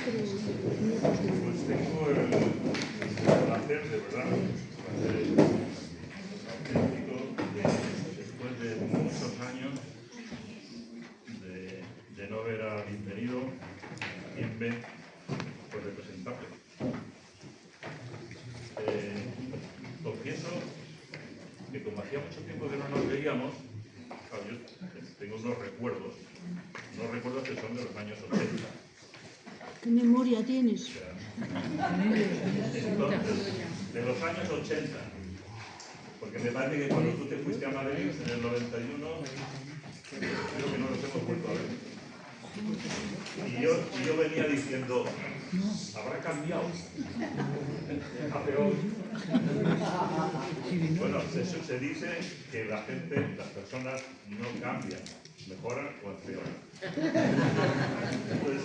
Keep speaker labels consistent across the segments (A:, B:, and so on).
A: Pues tengo el placer, de verdad, auténtico, después de muchos años de no ver a Bienvenido, Bienve, pues representarle. Confieso que como hacía mucho tiempo que no nos veíamos, claro, yo tengo unos recuerdos que son de los años 80.
B: ¿Qué memoria tienes?
A: Entonces, de los años 80, porque me parece que cuando tú te fuiste a Madrid en el 91, creo que no los hemos vuelto a ver. Y yo venía diciendo, ¿habrá cambiado? ¿A peor? Bueno, se dice que la gente, las personas no cambian, mejoran o empeoran. Entonces,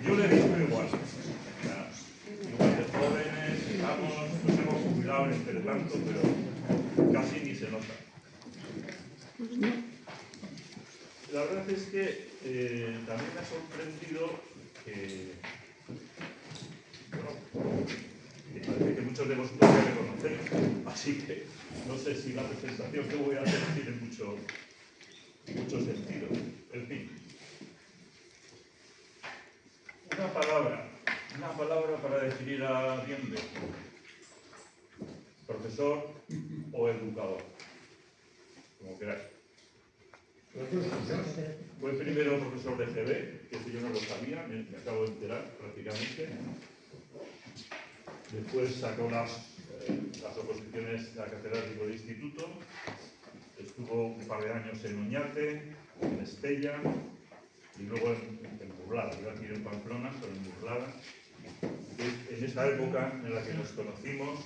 A: yo le digo igual. Igual de jóvenes, nos hemos jubilado entre tanto, pero casi ni se nota. La verdad es que también me ha sorprendido que, bueno, que parece que muchos de vosotros ya me conocéis, así que no sé si la presentación que voy a hacer tiene mucho sentido. En fin, una palabra para definir a Bienve: profesor o educador, como queráis. Fue primero profesor de GB, que eso yo no lo sabía, me acabo de enterar prácticamente. Después sacó las oposiciones a catedrático de instituto. Estuvo un par de años en Oñate, en Estella y luego en Burlada. Iba a decir en Pamplona, pero en Burlada. En esa época en la que nos conocimos,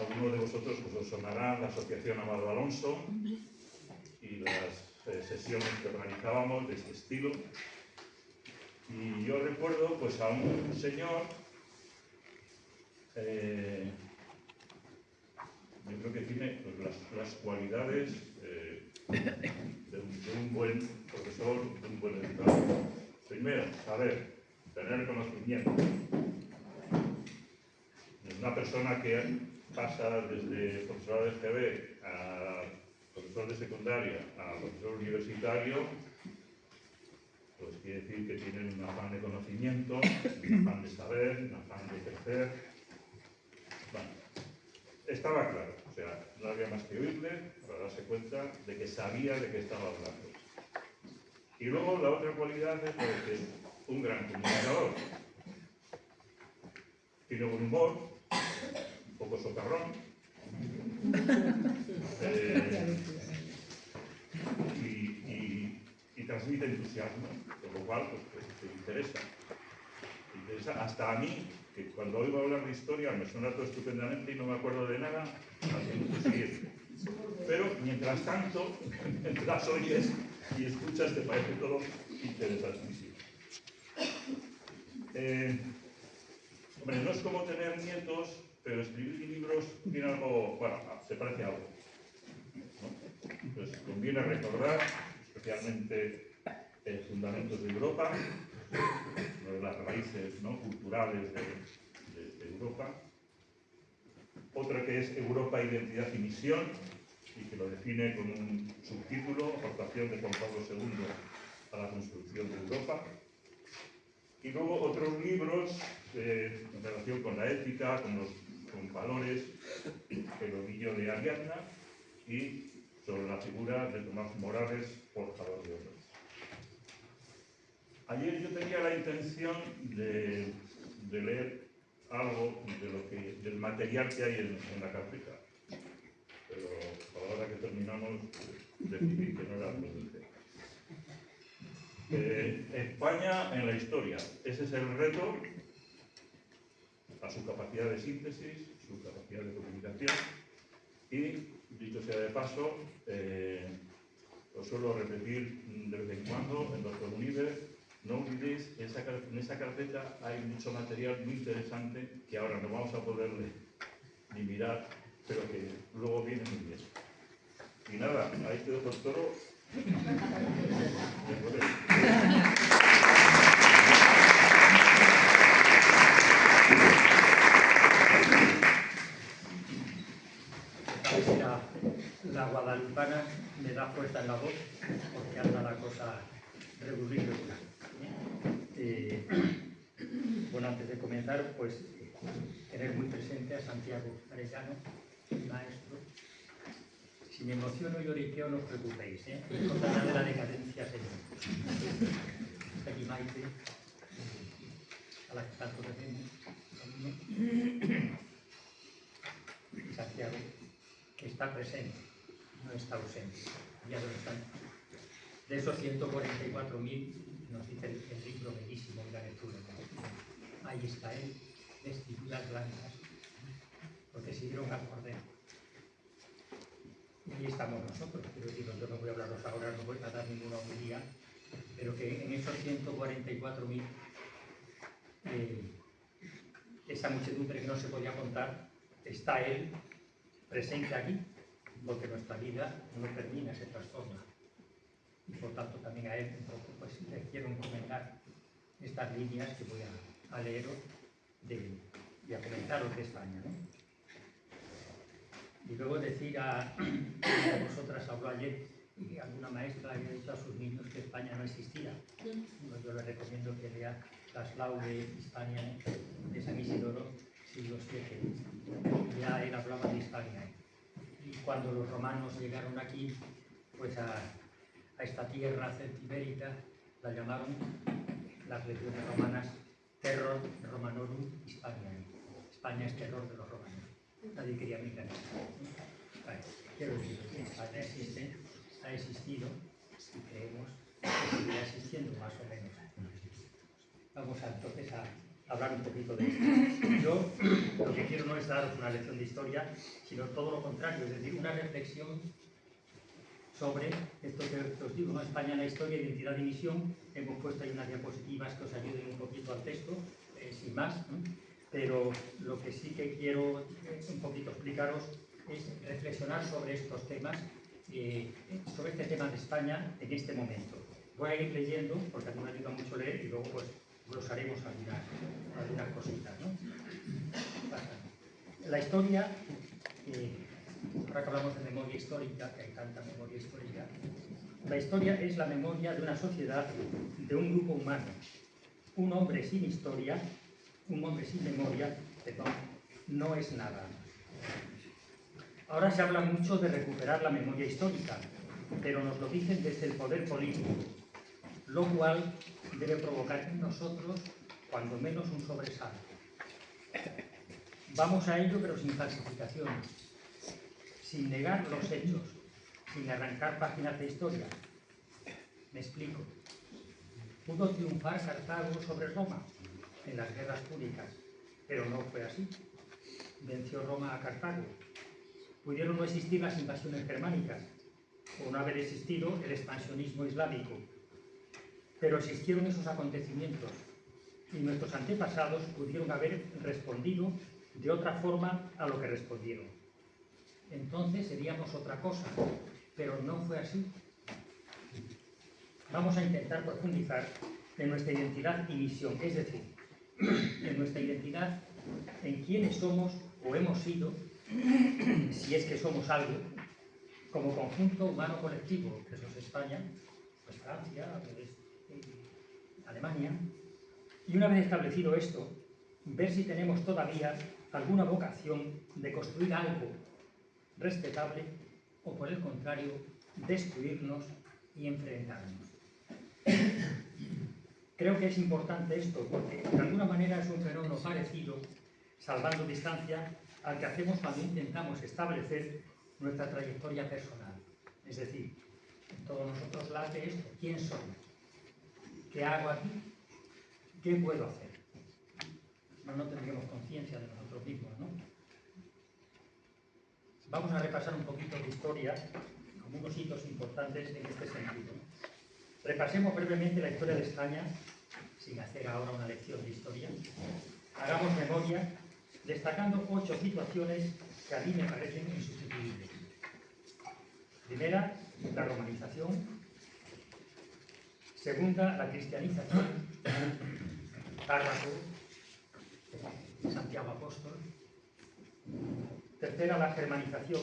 A: algunos de vosotros pues, os sonará la Asociación Amado Alonso y las sesiones que organizábamos de este estilo. Y yo recuerdo pues, a un señor, yo creo que tiene pues, las cualidades de un buen profesor, de un buen educador. Primero, saber, tener conocimiento. Una persona que pasa desde profesor de GB a profesor de secundaria a profesor universitario, pues quiere decir que tienen un afán de conocimiento, un afán de saber, un afán de crecer. Bueno, estaba claro, o sea, no había más que oírle para darse cuenta de que sabía de qué estaba hablando. Y luego la otra cualidad es que es un gran comunicador. Tiene buen humor, un poco socarrón, y transmite entusiasmo, por lo cual pues, te interesa. Hasta a mí, que cuando oigo hablar de historia me suena todo estupendamente y no me acuerdo de nada al minuto siguiente. Pero mientras tanto, mientras oyes y escuchas, te parece todo interesantísimo. Hombre, no es como tener nietos, pero escribir libros tiene algo, bueno, se parece a algo, ¿no? Entonces, conviene recordar, especialmente fundamentos de Europa, de las raíces, ¿no?, culturales de Europa. Otra que es Europa, Identidad y Misión, y que lo define con un subtítulo: Aportación de Juan Pablo II a la construcción de Europa. Y luego otros libros en relación con la ética, con valores, el ovillo de Ariadna y sobre la figura de Tomás Morales, forjador de hombres. Ayer yo tenía la intención de leer algo del material que hay en la carpeta, pero a la hora que terminamos decidí que no era prudente. España en la historia, ese es el reto, a su capacidad de síntesis, su capacidad de comunicación. Y, dicho sea de paso, os suelo repetir de vez en cuando en Doctor Univer: no olvidéis que en esa carpeta hay mucho material muy interesante que ahora no vamos a poder ni mirar, pero que luego viene muy bien. Y nada, ahí quedó, doctor.
C: da fuerza en la voz porque anda la cosa regular. Bueno, antes de comenzar, pues tener muy presente a Santiago Arellano, mi maestro. Si me emociono y lloriqueo, no os preocupéis, contará de la decadencia, señor. Está aquí Maite, a la que tanto debemos. Y Santiago, que está presente, no está ausente. Ya lo están. De esos 144.000, nos dice el libro bellísimo de la lectura. Ahí está él, vestiduras blancas, porque siguieron al Cordero. Y ahí estamos nosotros. Quiero decir, yo no voy a hablaros ahora, no voy a dar ninguna homilía, pero que en esos 144.000, esa muchedumbre que no se podía contar, está él presente aquí, porque nuestra vida no termina, se transforma. Y por tanto también a él un poco pues le quiero encomendar estas líneas que voy a leeros y a comentaros de España, ¿no? Y luego decir a vosotras, habló ayer y alguna maestra había dicho a sus niños que España no existía. Bueno, yo les recomiendo que lea las Laude Hispania de San Isidoro, siglo VII. Ya él hablaba de Hispania. Y cuando los romanos llegaron aquí, pues a esta tierra celtibérica, la llamaron las legiones romanas Terror Romanorum Hispaniae. España es terror de los romanos. Nadie quería mirar. Quiero decir que España existe, ha existido y creemos que seguirá existiendo más o menos. Vamos entonces a hablar un poquito de esto. Yo lo que quiero no es daros una lección de historia, sino todo lo contrario, es decir, una reflexión sobre esto que os digo, ¿no? España en la historia, identidad y misión. Hemos puesto ahí unas diapositivas que os ayuden un poquito al texto, sin más, ¿no? Pero lo que sí que quiero un poquito explicaros es reflexionar sobre estos temas, sobre este tema de España en este momento. Voy a ir leyendo, porque a mí me ayuda mucho leer, y luego pues glosaremos algunas cositas, ¿no? La historia, ahora que hablamos de memoria histórica, que hay tanta memoria histórica, la historia es la memoria de una sociedad, de un grupo humano. Un hombre sin historia, un hombre sin memoria, perdón, no es nada. Ahora se habla mucho de recuperar la memoria histórica, pero nos lo dicen desde el poder político, lo cual debe provocar en nosotros, cuando menos, un sobresalto. Vamos a ello, pero sin falsificaciones, sin negar los hechos, sin arrancar páginas de historia. Me explico. Pudo triunfar Cartago sobre Roma en las guerras púnicas, pero no fue así. Venció Roma a Cartago. Pudieron no existir las invasiones germánicas, o no haber existido el expansionismo islámico, pero existieron esos acontecimientos y nuestros antepasados pudieron haber respondido de otra forma a lo que respondieron. Entonces seríamos otra cosa, pero no fue así. Vamos a intentar profundizar en nuestra identidad y misión, es decir, en nuestra identidad, en quiénes somos o hemos sido, si es que somos algo, como conjunto humano colectivo, que eso es España, pues Francia, Alemania, y una vez establecido esto, ver si tenemos todavía alguna vocación de construir algo respetable o, por el contrario, destruirnos y enfrentarnos. Creo que es importante esto porque de alguna manera es un fenómeno parecido, salvando distancia, al que hacemos cuando intentamos establecer nuestra trayectoria personal. Es decir, en todos nosotros late esto: ¿quién soy? ¿Qué hago aquí? ¿Qué puedo hacer? No tendríamos conciencia de nosotros mismos, ¿no? Vamos a repasar un poquito de historia, como unos hitos importantes en este sentido. Repasemos brevemente la historia de España, sin hacer ahora una lección de historia. Hagamos memoria, destacando 8 situaciones que a mí me parecen insustituibles. Primera, la romanización. Segunda, la cristianización. Párrafo, Santiago Apóstol. Tercera, la germanización,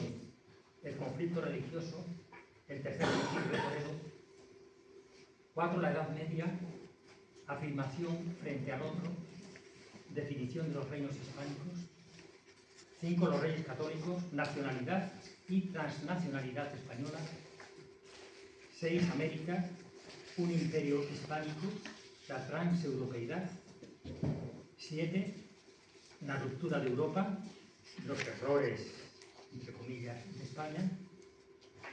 C: el conflicto religioso el tercer concilio de Toledo. 4, la Edad Media, afirmación frente al otro, definición de los reinos hispánicos. 5, los reyes católicos, nacionalidad y transnacionalidad española. 6, América, un imperio hispánico, la transeuropeidad. 7, la ruptura de Europa, los errores, entre comillas, de España.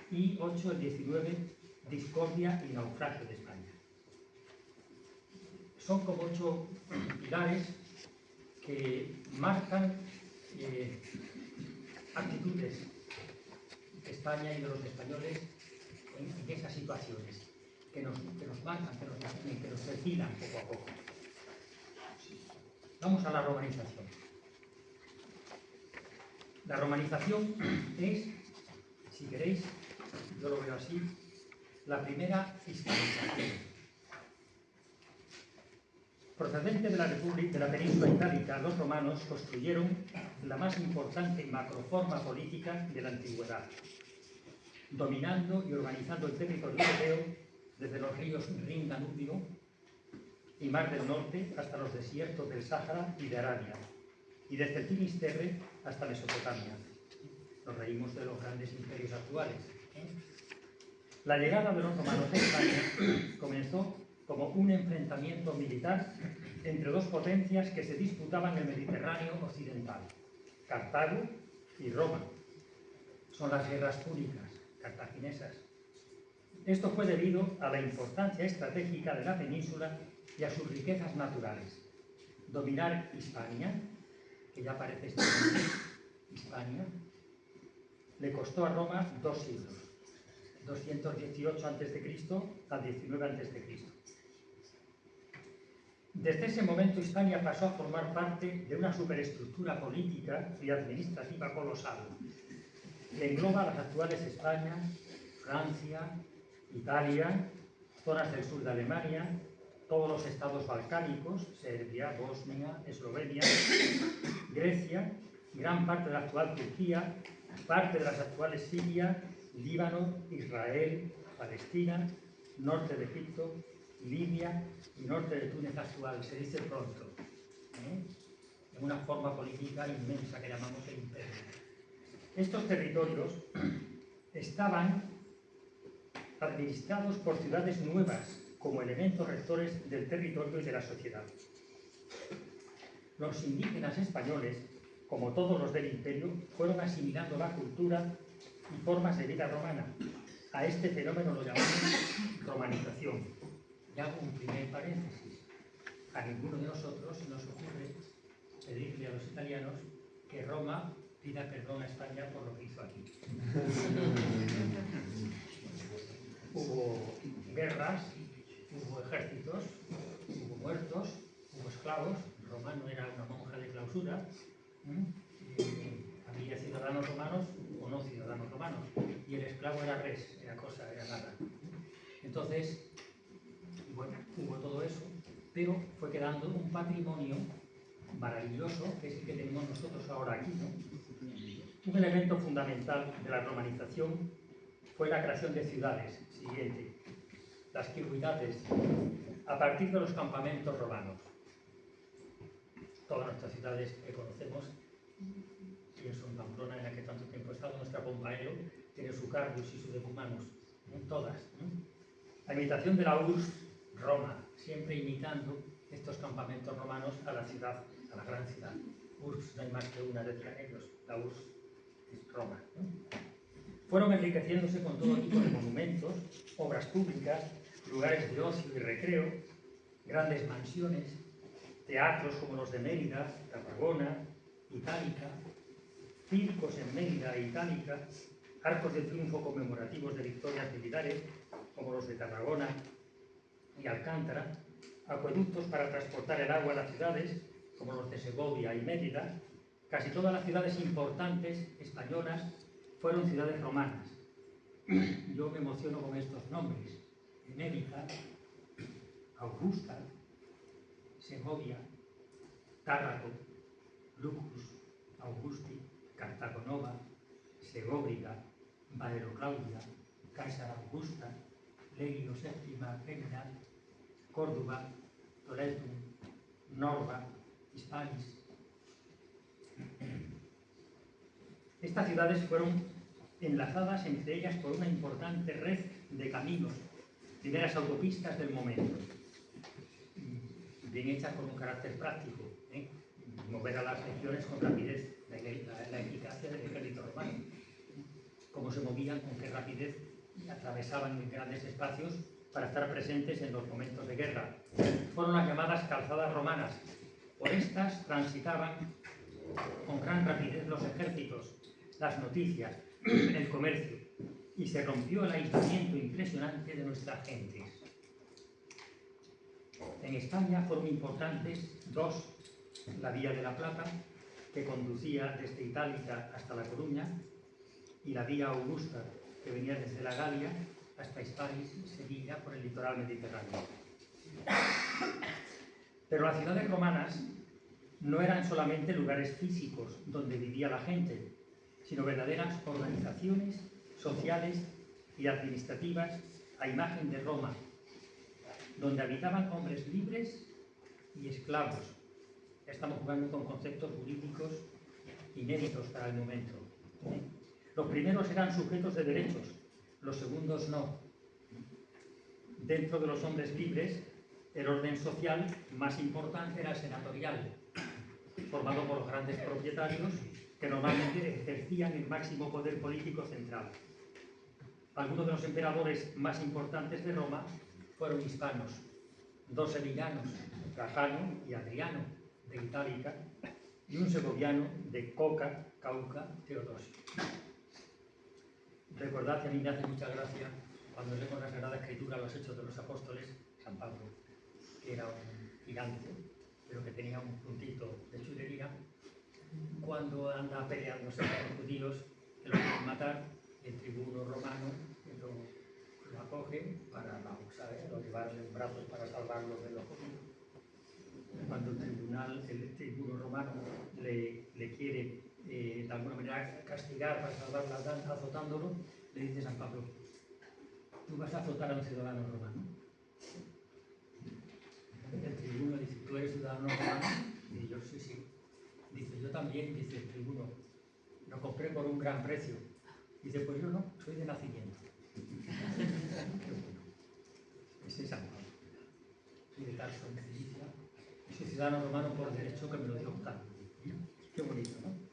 C: Y 8, el 19, discordia y naufragio de España. Son como 8 pilares que marcan actitudes de España y de los españoles en esas situaciones, que nos marcan, que nos definen, que nos perfilan poco a poco. Vamos a la romanización. La romanización es, si queréis, yo lo veo así, la primera hispanización. Procedente de la península itálica, los romanos construyeron la más importante macroforma política de la antigüedad, dominando y organizando el territorio europeo desde los ríos Rin, Danubio y Mar del Norte hasta los desiertos del Sáhara y de Arabia, y desde el Finisterre hasta Mesopotamia. Nos reímos de los grandes imperios actuales. La llegada de los romanos a España comenzó como un enfrentamiento militar entre dos potencias que se disputaban el Mediterráneo occidental, Cartago y Roma. Son las guerras púnicas cartaginesas. Esto fue debido a la importancia estratégica de la península y a sus riquezas naturales. Dominar Hispania, que ya parece este nombre, Hispania, le costó a Roma 2 siglos, 218 a.C. al 19 a.C. Desde ese momento Hispania pasó a formar parte de una superestructura política y administrativa colosal que engloba las actuales España, Francia, Italia, zonas del sur de Alemania, todos los estados balcánicos, Serbia, Bosnia, Eslovenia, Grecia, gran parte de la actual Turquía, parte de las actuales Siria, Líbano, Israel, Palestina, norte de Egipto, Libia y norte de Túnez actual, se dice pronto, en una forma política inmensa que llamamos el imperio. Estos territorios estaban administrados por ciudades nuevas como elementos rectores del territorio y de la sociedad. Los indígenas españoles, como todos los del imperio, fueron asimilando la cultura y formas de vida romana. A este fenómeno lo llamamos romanización. Y hago un primer paréntesis. A ninguno de nosotros se nos ocurre pedirle a los italianos que Roma pida perdón a España por lo que hizo aquí. Hubo guerras, hubo ejércitos, hubo muertos, hubo esclavos. Roma no era una monja de clausura. Había ciudadanos romanos o no ciudadanos romanos. Y el esclavo era res, era cosa, era nada. Entonces, bueno, hubo todo eso, pero fue quedando un patrimonio maravilloso, que es el que tenemos nosotros ahora aquí, ¿no? Un elemento fundamental de la romanización fue la creación de ciudades. Siguiente, las ciudades, a partir de los campamentos romanos. Todas nuestras ciudades que conocemos, pienso en Pamplona, en la que tanto tiempo he estado, nuestra Pompaelo, tiene su Carbus y su Decumanus, todas. La imitación de la URSS, Roma, siempre imitando estos campamentos romanos a la ciudad, a la gran ciudad. URSS, no hay más que una, decían ellos, la URSS es Roma. Fueron enriqueciéndose con todo tipo de monumentos, obras públicas, lugares de ocio y recreo, grandes mansiones, teatros como los de Mérida, Tarragona, Itálica, circos en Mérida e Itálica, arcos de triunfo conmemorativos de victorias militares como los de Tarragona y Alcántara, acueductos para transportar el agua a las ciudades como los de Segovia y Mérida. Casi todas las ciudades importantes españolas fueron ciudades romanas. Yo me emociono con estos nombres: Mérida, Augusta, Segovia, Tárraco, Lucus, Augusti, Cartago Nova, Segóbriga, Valero Claudia, Caesar Augusta, Legio Septima Femina, Córdoba, Toledo, Norba, Hispalis. Estas ciudades fueron enlazadas entre ellas por una importante red de caminos, primeras autopistas del momento, bien hechas con un carácter práctico, mover a las legiones con rapidez, la eficacia del ejército romano, cómo se movían, con qué rapidez atravesaban grandes espacios para estar presentes en los momentos de guerra. Fueron las llamadas calzadas romanas. Por estas transitaban con gran rapidez los ejércitos, las noticias, el comercio, y se rompió el aislamiento impresionante de nuestras gentes. En España fueron importantes dos: la Vía de la Plata, que conducía desde Itálica hasta La Coruña, y la Vía Augusta, que venía desde la Galia hasta Hispalis y Sevilla por el litoral mediterráneo. Pero las ciudades romanas no eran solamente lugares físicos donde vivía la gente, sino verdaderas organizaciones sociales y administrativas a imagen de Roma, donde habitaban hombres libres y esclavos. Ya estamos jugando con conceptos jurídicos inéditos para el momento. Los primeros eran sujetos de derechos, los segundos no. Dentro de los hombres libres, el orden social más importante era el senatorial, formado por los grandes propietarios que normalmente ejercían el máximo poder político central. Algunos de los emperadores más importantes de Roma fueron hispanos, dos sevillanos, Trajano y Adriano, de Itálica, y un segoviano de Cauca, Teodosio. Recordad que a mí me hace mucha gracia cuando leo con la Sagrada Escritura los Hechos de los Apóstoles, San Pablo, que era un gigante, pero que tenía un puntito de chulería, cuando anda peleándose con los judíos que lo quieren matar, el tribuno romano lo acoge para lo llevarle en brazos para salvarlo de los judíos. Cuando el tribuno romano le quiere de alguna manera castigar para salvar la danza azotándolo, le dice San Pablo: ¿tú vas a azotar a un ciudadano romano? El tribuno dice: ¿tú eres ciudadano romano? Y yo: sí, sí. Dice: yo también. Dice el tribuno: lo compré por un gran precio. Dice: pues yo no, soy de nacimiento. Qué bueno. Ese es San Pablo. Soy de Tarso, en Cilicia. Soy ciudadano romano por derecho, que me lo dio Octavio. Qué bonito, ¿no?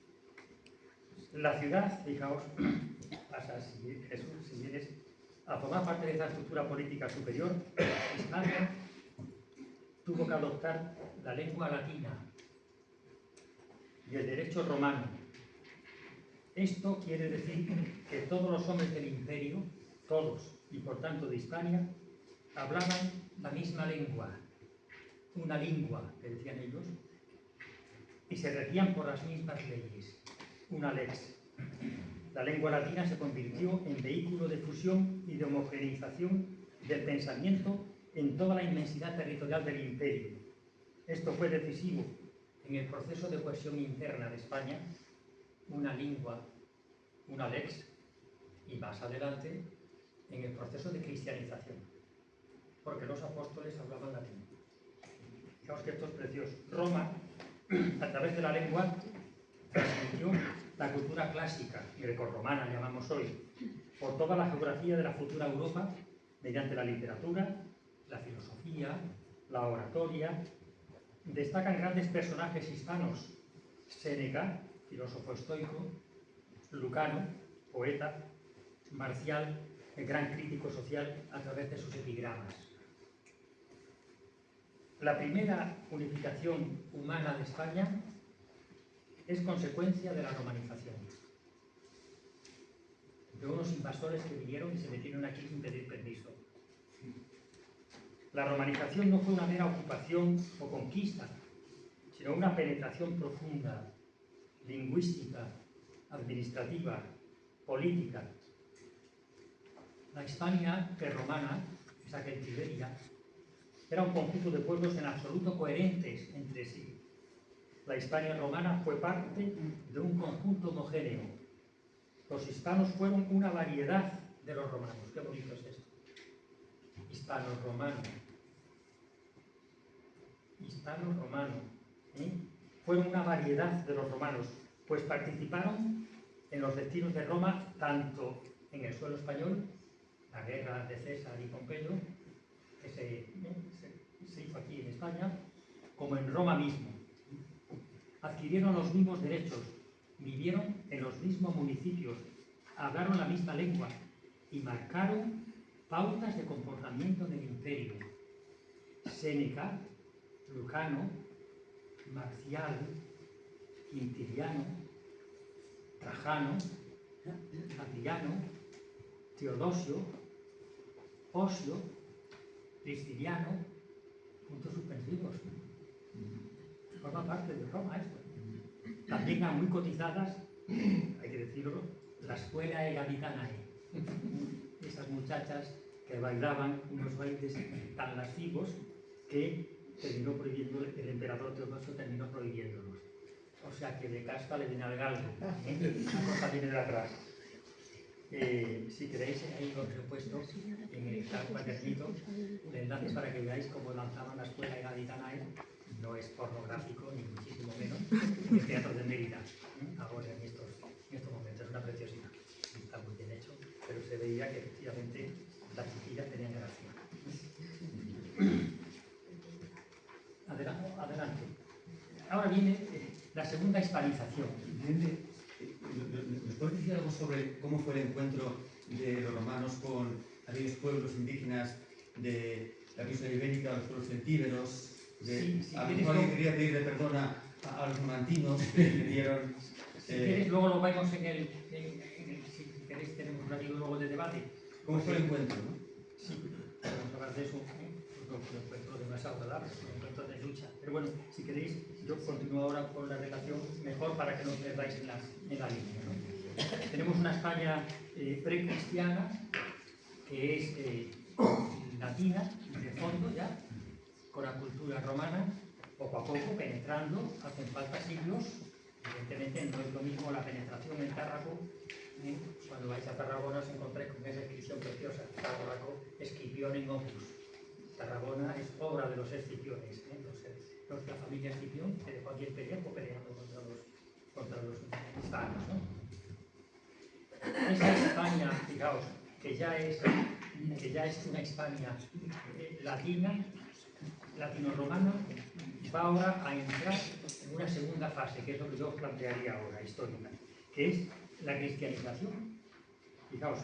C: La ciudad, fijaos, pasa así, Jesús, si vienes a formar parte de esta estructura política superior, España tuvo que adoptar la lengua latina y el derecho romano. Esto quiere decir que todos los hombres del imperio, todos, y por tanto de Hispania, hablaban la misma lengua, una lengua, que decían ellos, y se regían por las mismas leyes, una lex. La lengua latina se convirtió en vehículo de fusión y de homogeneización del pensamiento en toda la inmensidad territorial del imperio. Esto fue decisivo en el proceso de cohesión interna de España, una lengua, una lex, y más adelante en el proceso de cristianización, porque los apóstoles hablaban latín. Fijaos que esto es precioso. Roma, a través de la lengua, transmitió la cultura clásica, grecorromana llamamos hoy, por toda la geografía de la futura Europa, mediante la literatura, la filosofía, la oratoria. Destacan grandes personajes hispanos: Séneca, filósofo estoico; Lucano, poeta; Marcial, el gran crítico social a través de sus epigramas. La primera unificación humana de España es consecuencia de la romanización, de unos invasores que vinieron y se metieron aquí sin pedir permiso. La romanización no fue una mera ocupación o conquista, sino una penetración profunda, lingüística, administrativa, política. La Hispania prerromana, esa que en Tiberia, era un conjunto de pueblos en absoluto coherentes entre sí. La Hispania romana fue parte de un conjunto homogéneo. Los hispanos fueron una variedad de los romanos. Qué bonito es esto. Hispano-romano. Hispano-romano. Fueron una variedad de los romanos, pues participaron en los destinos de Roma tanto en el suelo español, la guerra de César y Pompeyo, que se hizo aquí en España, como en Roma mismo. Adquirieron los mismos derechos, vivieron en los mismos municipios, hablaron la misma lengua y marcaron pautas de comportamiento del imperio. Séneca, Lucano, Marcial, Quintiliano, Trajano, Adriano, Teodosio, Osio, Prisciliano, puntos suspensivos. Forma parte de Roma esto. También eran muy cotizadas, hay que decirlo, la escuela gaditanae. Esas muchachas que bailaban unos bailes tan lascivos que terminó prohibiendo, el emperador Teodosio terminó prohibiéndolos. O sea que de casta le viene al galgo, la cosa viene de atrás. Si queréis, ahí os he puesto en el cuadernito el enlace para que veáis cómo lanzaban la escuela gaditanae. No es pornográfico, ni muchísimo menos, en el Teatro de Mérida, ahora en estos momentos. Es una preciosidad. Está muy bien hecho, pero se veía que efectivamente las chiquillas tenían gracia. Adelante. Ahora viene la segunda hispanización.
D: ¿Nos puedes decir algo sobre cómo fue el encuentro de los romanos con aquellos pueblos indígenas de la península ibérica, los pueblos celtíberos? A lo mejor alguien quería pedirle perdón a los romantinos que le dieron...
C: Si quieres, luego lo vemos si queréis, tenemos un ratito luego de debate.
D: ¿Cómo fue el encuentro, no?
C: Sí, vamos a hablar de eso. No fue un encuentro demasiado agradable, fue un encuentro de lucha. Pero bueno, si queréis, yo continúo ahora con la relación mejor para que no os perdáis en la línea, ¿no? Tenemos una España precristiana, que es latina, de fondo ya, con la cultura romana, poco a poco penetrando, hacen falta siglos. Evidentemente no es lo mismo la penetración en Tárraco. Cuando vais a Tarragona os encontráis con esa inscripción preciosa: Tárraco, Escipión en opus. Tarragona es obra de los escipiones, los de la familia Escipión, que dejó aquí el pellejo peleando contra los hispanos, ¿no? Esa España, fijaos, que ya es una España latina, latino-romana, va ahora a entrar en una segunda fase, que es lo que yo os plantearía ahora, histórica, que es la cristianización. Fijaos,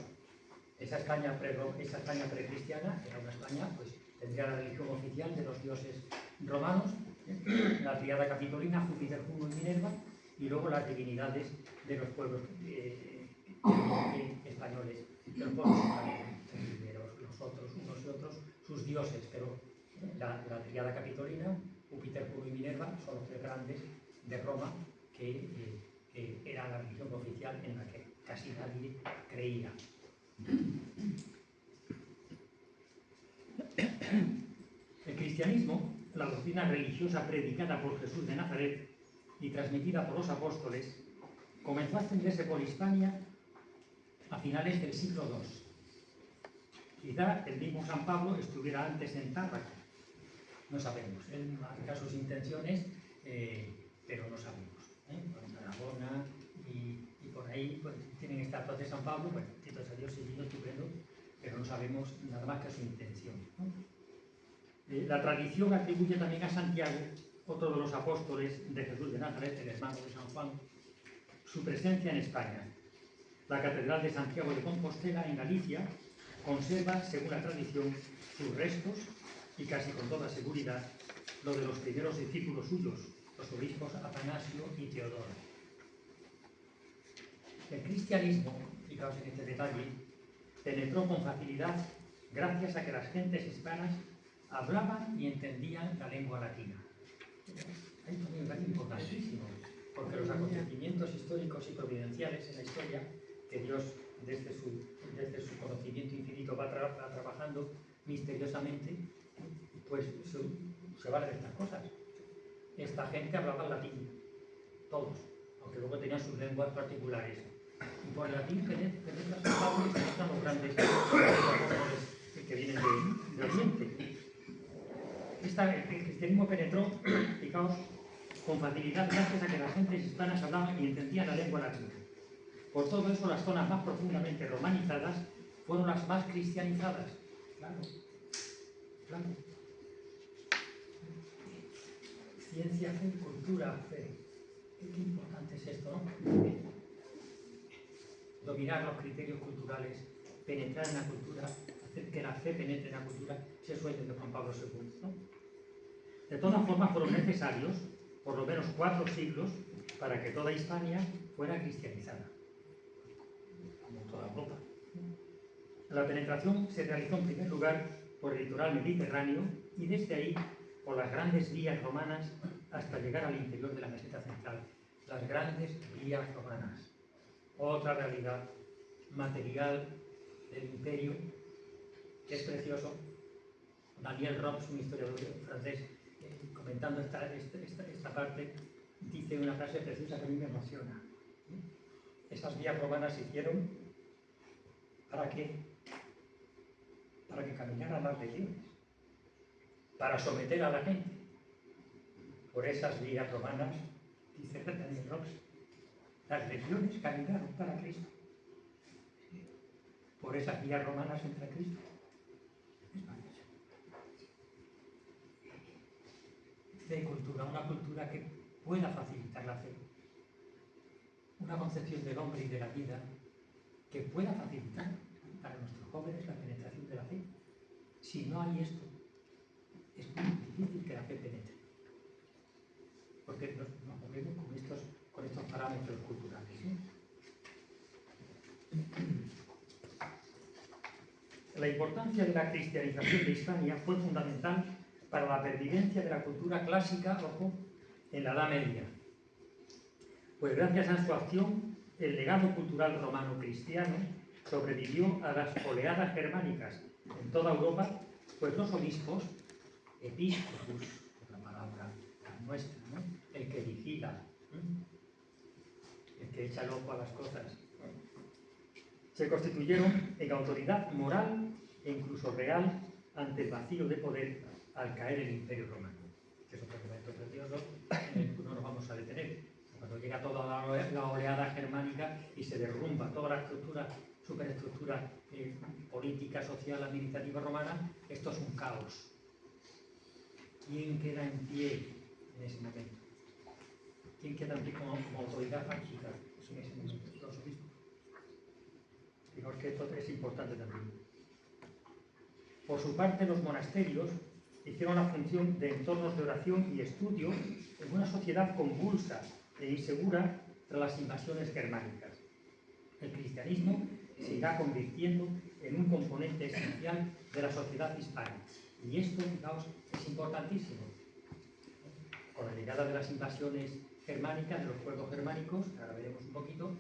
C: esa España precristiana era una España, pues tendría la religión oficial de los dioses romanos, la tríada capitolina, Júpiter, Juno y Minerva, y luego las divinidades de los pueblos españoles, de los pueblos los otros, unos y otros, sus dioses, pero la tríada capitolina, Júpiter, Juno y Minerva son los tres grandes de Roma, que era la religión oficial en la que casi nadie creía. El cristianismo, la doctrina religiosa predicada por Jesús de Nazaret y transmitida por los apóstoles, comenzó a extenderse por Hispania a finales del siglo II. Quizá el mismo San Pablo estuviera antes en Tárraco. No sabemos. Él marca sus intenciones, pero no sabemos. Con Tarragona y por ahí pues, tienen estatuas de San Pablo, bueno, a Dios seguido, estupendo, pero no sabemos nada más que su intención, ¿no? La tradición atribuye también a Santiago, otro de los apóstoles de Jesús de Nazaret, el hermano de San Juan, su presencia en España. La Catedral de Santiago de Compostela, en Galicia, conserva, según la tradición, sus restos y casi con toda seguridad lo de los primeros discípulos suyos, los obispos Atanasio y Teodoro. El cristianismo, fijaos en este detalle, penetró con facilidad gracias a que las gentes hispanas hablaban y entendían la lengua latina. Hay también un dato importantísimo, porque los acontecimientos históricos y providenciales en la historia, que Dios desde su conocimiento infinito va trabajando misteriosamente, pues se vale de estas cosas. Esta gente hablaba latín, todos, aunque luego tenían sus lenguas particulares. Y por el latín penetran sus padres, penetran los grandes apóstoles que vienen de Oriente. El cristianismo penetró, fijaos, con facilidad gracias a que las gentes hispanas hablaban y entendían la lengua latina. Por todo eso, las zonas más profundamente romanizadas fueron las más cristianizadas. Claro, claro. Ciencia, fe, cultura, fe. Qué importante es esto, ¿no? Dominar los criterios culturales, penetrar en la cultura, hacer que la fe penetre en la cultura, ese sueño de Juan Pablo II, ¿no? De todas formas, fueron necesarios por lo menos 4 siglos para que toda Hispania fuera cristianizada, como toda Europa. La penetración se realizó en primer lugar por el litoral mediterráneo y desde ahí por las grandes vías romanas hasta llegar al interior de la meseta central. Las grandes vías romanas. Otra realidad material del imperio que es precioso. Daniel Robs, un historiador francés, comentando esta parte, dice una frase preciosa que a mí me emociona. Esas vías romanas se hicieron ¿para qué? Para que caminaran las legiones, para someter a la gente. Por esas vías romanas, dice Daniel Robs, las legiones caminaron para Cristo. Por esas vías romanas entra Cristo. Es maravilloso. De cultura, una cultura que pueda facilitar la fe. Una concepción del hombre y de la vida que pueda facilitar para nuestros jóvenes la penetración de la fe. Si no hay esto, es muy difícil que la fe penetre. Porque nos movemos con estos parámetros culturales, ¿sí? La importancia de la cristianización de Hispania fue fundamental para la pervivencia de la cultura clásica, ojo, en la Edad Media. Pues gracias a su acción, el legado cultural romano-cristiano sobrevivió a las oleadas germánicas en toda Europa, pues los obispos, episcopus, otra palabra nuestra, ¿no? El que vigila, el que echa el ojo a las cosas, se constituyeron en autoridad moral e incluso real ante el vacío de poder al caer el Imperio Romano. Que es otro momento precioso en el que no nos vamos a detener. Cuando llega toda la oleada germánica y se derrumba toda la estructura, superestructura política, social, administrativa romana, esto es un caos. ¿Quién queda en pie en ese momento? ¿Quién queda en pie como autoridad fáctica en ese momento? Los obispos. Fijaos que esto es importante también. Por su parte, los monasterios hicieron la función de entornos de oración y estudio en una sociedad convulsa e insegura tras las invasiones germánicas. El cristianismo se irá convirtiendo en un componente esencial de la sociedad hispana. Y esto, fijaos, es importantísimo. Con la llegada de las invasiones germánicas, de los pueblos germánicos, ahora veremos un poquito,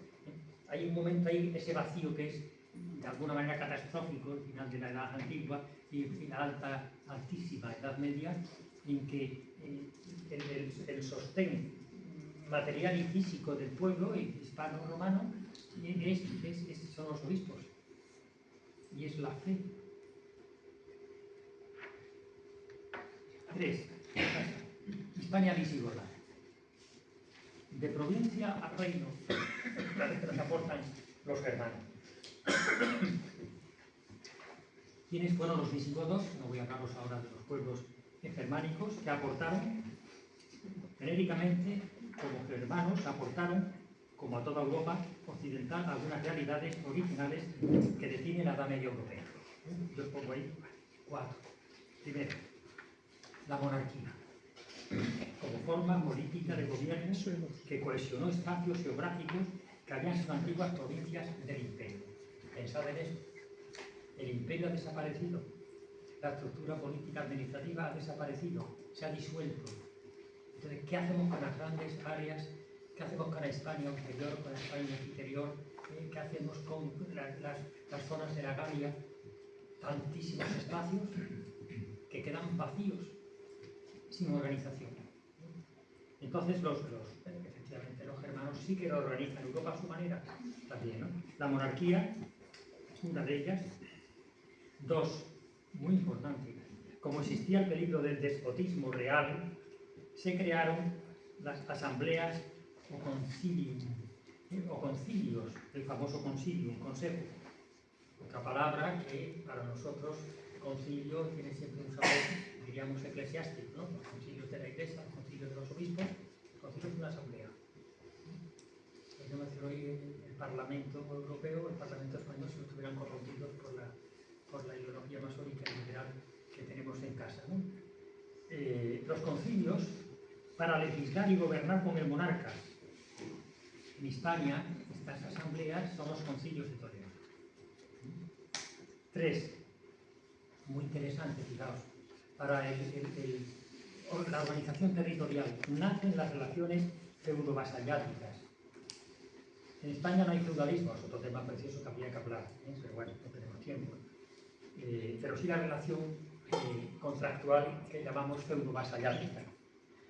C: hay un momento ahí, ese vacío que es de alguna manera catastrófico, el final de la Edad Antigua y la altísima Edad Media, en que el sostén material y físico del pueblo hispano-romano son los obispos, y es la fe. 3. Hispania visigoda. De provincia a reino, que nos aportan los germanos. ¿Quiénes fueron los visigodos? No voy a hablaros ahora de los pueblos germánicos que aportaron, genéricamente, como germanos, aportaron, como a toda Europa occidental, algunas realidades originales que definen la Edad Media europea. Yo os pongo ahí 4. Primero, la monarquía, como forma política de gobierno que cohesionó espacios geográficos que habían sido antiguas provincias del imperio. Pensad en esto. El imperio ha desaparecido, la estructura política administrativa ha desaparecido, se ha disuelto. Entonces, ¿qué hacemos con las grandes áreas? ¿Qué hacemos con la Hispania interior, con la Hispania interior? ¿Qué hacemos con las zonas de la Galia? Tantísimos espacios que quedan vacíos, sin organización. Entonces, efectivamente, los germanos romanos sí que lo organizan Europa a su manera, también, ¿no? La monarquía, una de ellas. Dos, muy importante, como existía el peligro del despotismo real, se crearon las asambleas o concilios, el famoso concilium, consejo. Otra palabra que para nosotros concilio tiene siempre un sabor, diríamos, eclesiástico, ¿no? Los concilios de la Iglesia, los concilios de los obispos, el concilio es una asamblea. Yo me refiero hoy el Parlamento Europeo, el Parlamento Español, si no estuvieran corrompidos por la ideología masónica y liberal que tenemos en casa, ¿no? Los concilios para legislar y gobernar con el monarca. En España, estas asambleas son los concilios de Toledo. 3. Muy interesante, fijaos, para la organización territorial nacen las relaciones feudo-vasalláticas. En España no hay feudalismo, es otro tema precioso que habría que hablar, pero bueno, no tenemos tiempo. Pero sí la relación contractual que llamamos feudo-vasallática.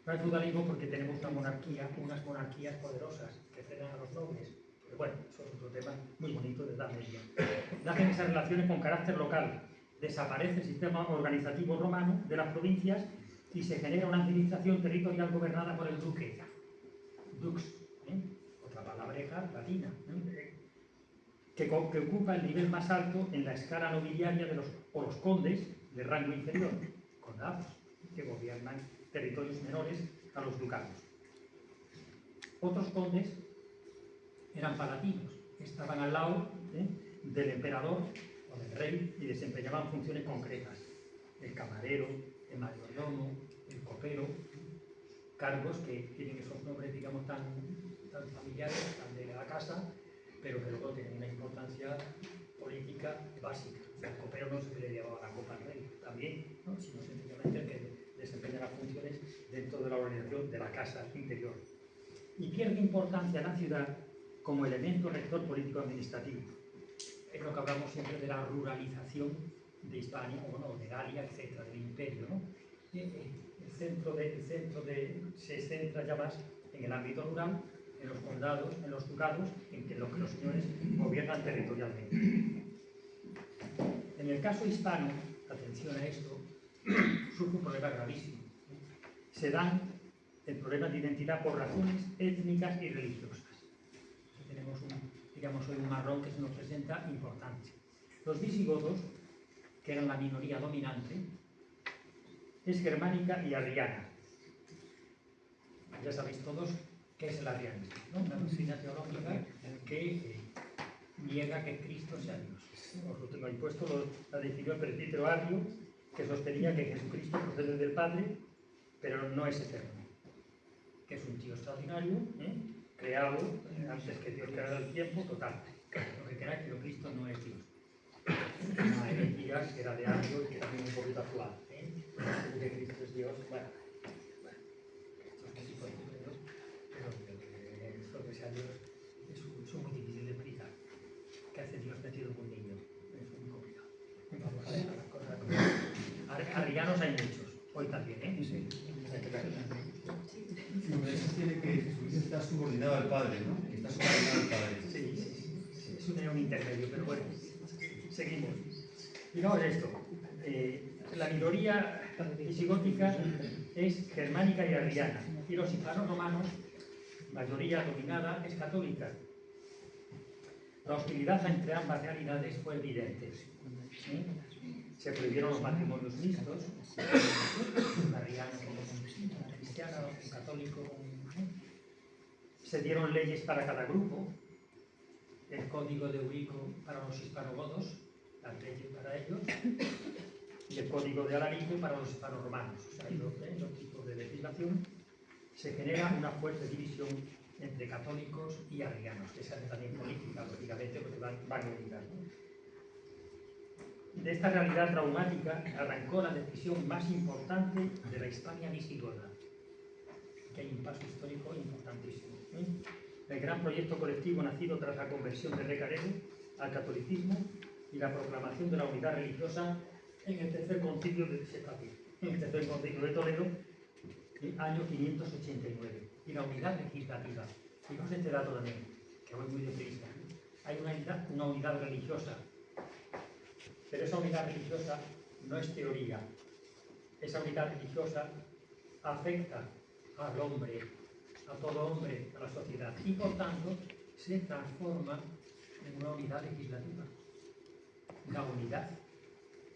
C: No hay feudalismo porque tenemos una monarquía, unas monarquías poderosas que frenan a los nobles. Pero bueno, eso es otro tema muy bonito de Edad Media. Nacen esas relaciones con carácter local. Desaparece el sistema organizativo romano de las provincias y se genera una administración territorial gobernada por el duque. Dux, otra palabreja latina, que ocupa el nivel más alto en la escala nobiliaria de los condes de rango inferior, condados, que gobiernan territorios menores a los ducados. Otros condes eran palatinos, estaban al lado del emperador o del rey y desempeñaban funciones concretas. El camarero, el mayordomo, el copero, cargos que tienen esos nombres, digamos, tan familiares, tan de la casa, pero que luego tienen una importancia política básica. O sea, el copero no se le llevaba la copa al rey, también, ¿no? Sino sencillamente el que desempeña las funciones dentro de la organización de la casa interior. Y pierde importancia la ciudad como elemento rector político-administrativo. Es lo que hablamos siempre de la ruralización de Hispania, o bueno, de Galia, etcétera, del imperio, ¿no? Se centra ya más en el ámbito rural, en los condados, en los ducados, en lo que los señores gobiernan territorialmente. En el caso hispano, atención a esto, surge un problema gravísimo. Se dan el problema de identidad por razones étnicas y religiosas. Aquí tenemos digamos hoy un marrón que se nos presenta importante. Los visigodos, que eran la minoría dominante, es germánica y arriana. Ya sabéis todos qué es el arrianismo, ¿no? Una doctrina teológica que niega que Cristo sea Dios. Os lo tengo ahí puesto, la definió el presbítero Arrio, que sostenía que Jesucristo procede del Padre, pero no es eterno. Que es un tío extraordinario, creado antes que Dios creara el tiempo, total. Lo que queráis, pero Cristo no es Dios. Una herejía que era de Arrio y que también un poquito actual. Que Cristo es Dios, bueno. Esto que sea Dios es muy difícil de explicar. ¿Qué hace Dios metido en un niño? Es muy complicado. Vamos a dejar las cosas. Arrianos hay muchos, hoy también, Sí.
D: Eso tiene que Jesucristo está subordinado al Padre, ¿no? Está subordinado al Padre.
C: Sí. Es un intermedio, pero bueno, seguimos. Fijaos esto. La minoría visigótica es germánica y arriana, y los hispanos romanos, mayoría dominada, es católica. La hostilidad entre ambas realidades fue evidente. Se prohibieron los matrimonios mixtos, un arriano con un cristiano, un católico. Se dieron leyes para cada grupo, el código de Eurico para los hispanogodos, las leyes para ellos, y el código de Alarico para los hispano-romanos. O sea, hay dos tipos de legislación. Se genera una fuerte división entre católicos y arrianos, que se hace también política, lógicamente, porque van unidas, ¿no? De esta realidad traumática arrancó la decisión más importante de la Hispania visigoda. Aquí hay un paso histórico importantísimo. El gran proyecto colectivo nacido tras la conversión de Recaredo al catolicismo y la proclamación de la unidad religiosa en el tercer concilio de Toledo, año 589, y la unidad legislativa. Fijaos este dato también, que voy muy deprisa. Hay una unidad religiosa, pero esa unidad religiosa no es teoría. Esa unidad religiosa afecta al hombre, a todo hombre, a la sociedad, y por tanto se transforma en una unidad legislativa. La unidad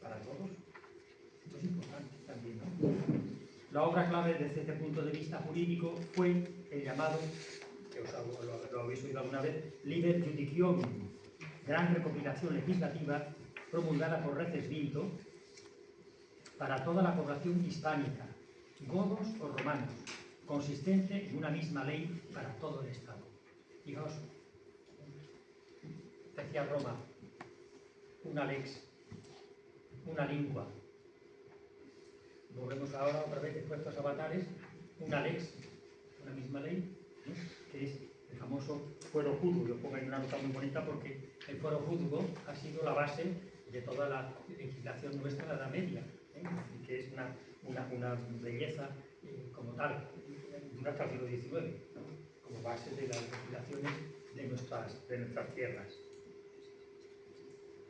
C: para todos. Esto es importante también, ¿no? La obra clave desde este punto de vista jurídico fue el llamado, que lo habéis oído alguna vez, Liber Judicium, gran recopilación legislativa promulgada por Recesvinto para toda la población hispánica, godos o romanos, consistente en una misma ley para todo el Estado. Fijaos, decía Roma, una lex, una lingua. Volvemos ahora otra vez, después de estos avatares, una lex, una misma ley, ¿no? Que es el famoso fuero juzgo. Yo pongo ahí una nota muy bonita porque el fuero juzgo ha sido la base de toda la legislación nuestra de la Edad Media, que es una belleza como tal, dura hasta el siglo XIX, ¿no? Como base de las legislaciones de nuestras tierras.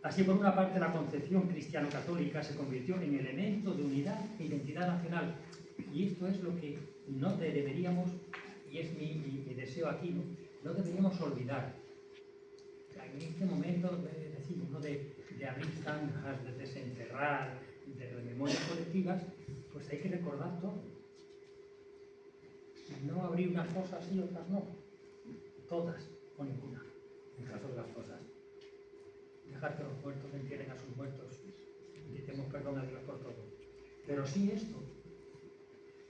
C: Así, por una parte, la concepción cristiano-católica se convirtió en elemento de unidad e identidad nacional. Y esto es lo que no deberíamos, y es mi deseo aquí, no deberíamos olvidar. En este momento, decimos, ¿no? de abrir zanjas, de desenterrar, de memorias colectivas, pues hay que recordar todo. No abrir unas cosas y otras no. Todas o ninguna, en caso de las cosas. Dejar que los muertos entierren a sus muertos y demos perdón a Dios por todo. Pero sí esto,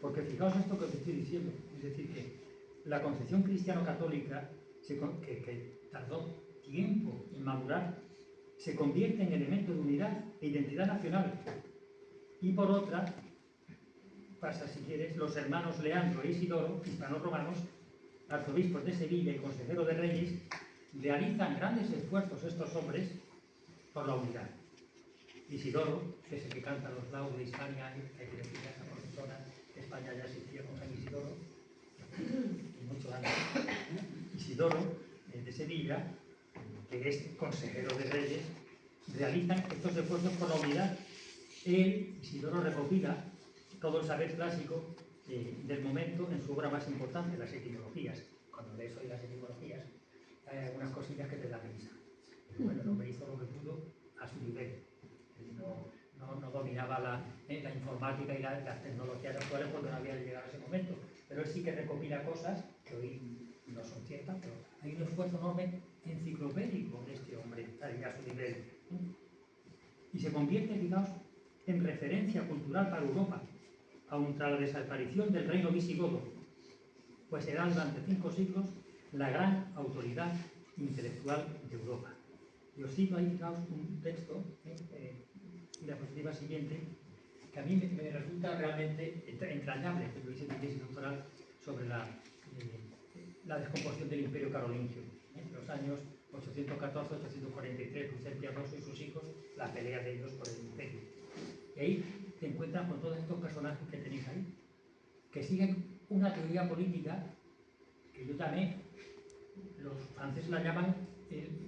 C: porque fijaos esto que os estoy diciendo, es decir, que la concepción cristiano-católica, que tardó tiempo en madurar, se convierte en elemento de unidad e identidad nacional. Y por otra, pasa, si quieres, los hermanos Leandro e Isidoro, hispanos-romanos, arzobispos de Sevilla y consejero de Reyes, realizan grandes esfuerzos estos hombres por la unidad. Isidoro, que es el que canta los laudes de Hispania, hay que decir a esa profesora que España ya existía con San Isidoro, y muchos años. Isidoro, de Sevilla, que es consejero de Reyes, realizan estos esfuerzos por la unidad. Él, Isidoro, recopila todo el saber clásico del momento en su obra más importante, las etimologías. Cuando lees hoy las etimologías, hay algunas cosillas que te dan risa. Bueno, el hombre hizo lo que pudo a su nivel. No dominaba la informática y las tecnologías actuales porque no había llegado a ese momento. Pero él sí que recopila cosas que hoy no son ciertas, pero hay un esfuerzo enorme enciclopédico de este hombre a su nivel. Y se convierte, digamos, en referencia cultural para Europa, aun tras la desaparición del reino visigodo, pues será durante 5 siglos la gran autoridad intelectual de Europa. Y os cito ahí, fijaos, un texto, en la diapositiva siguiente, que a mí me resulta realmente entrañable, que lo hice en mi tesis doctoral sobre la descomposición del Imperio Carolingio. Entre los años 814-843, Luis el Piadoso y sus hijos, la pelea de ellos por el imperio. Y ahí te encuentras con todos estos personajes que tenéis ahí, que siguen una teoría política que yo llamé, los franceses la llaman el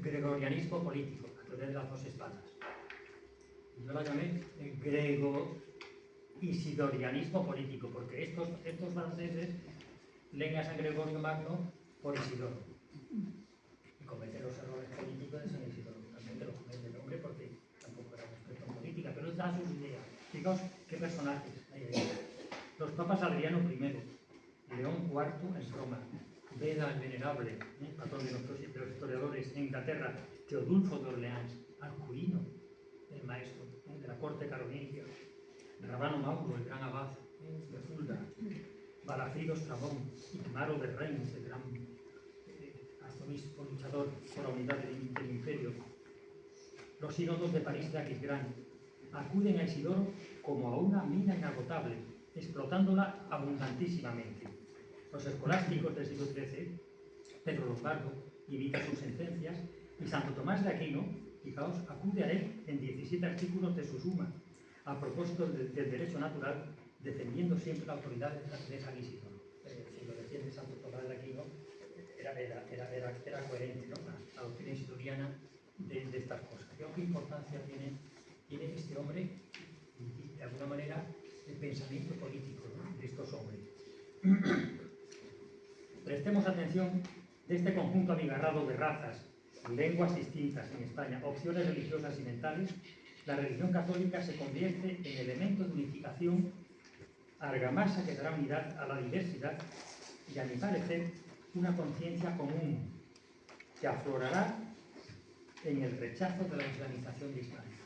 C: gregorianismo político, la teoría de las dos espadas. Yo la llamé el grego-isidorianismo político, porque estos franceses leen a San Gregorio Magno por Isidoro y cometen los errores políticos de San Isidoro. También los comete el hombre porque tampoco era un experto en política, pero él da sus ideas. Fijaos qué personajes hay ahí. Los papas Adriano I, León IV en Roma, Beda el Venerable, patrón de los historiadores en Inglaterra, Teodulfo de Orleans, Alcuino, el maestro de la corte carolingia, Rabano Mauro, el gran abad de Fulda, Balafrido Estrabón, Igmaro de Reims, el gran arzobispo luchador por la unidad del imperio. Los sínodos de París de Aquisgrán acuden a Isidoro como a una mina inagotable, explotándola abundantísimamente. Los escolásticos del siglo XIII, Pedro Lombardo, imita sus sentencias, y Santo Tomás de Aquino, fijaos, acude a él en 17 artículos de su Suma, a propósito del derecho natural, defendiendo siempre la autoridad de San Isidoro. Si lo decía de Santo Tomás de Aquino era coherente, ¿no? La doctrina historiana de estas cosas. ¿Qué importancia tiene este hombre y, de alguna manera, el pensamiento político, ¿no?, de estos hombres? Prestemos atención de este conjunto abigarrado de razas, lenguas distintas en España, opciones religiosas y mentales. La religión católica se convierte en elemento de unificación, argamasa que dará unidad a la diversidad y, a mi parecer, una conciencia común que aflorará en el rechazo de la islamización de España.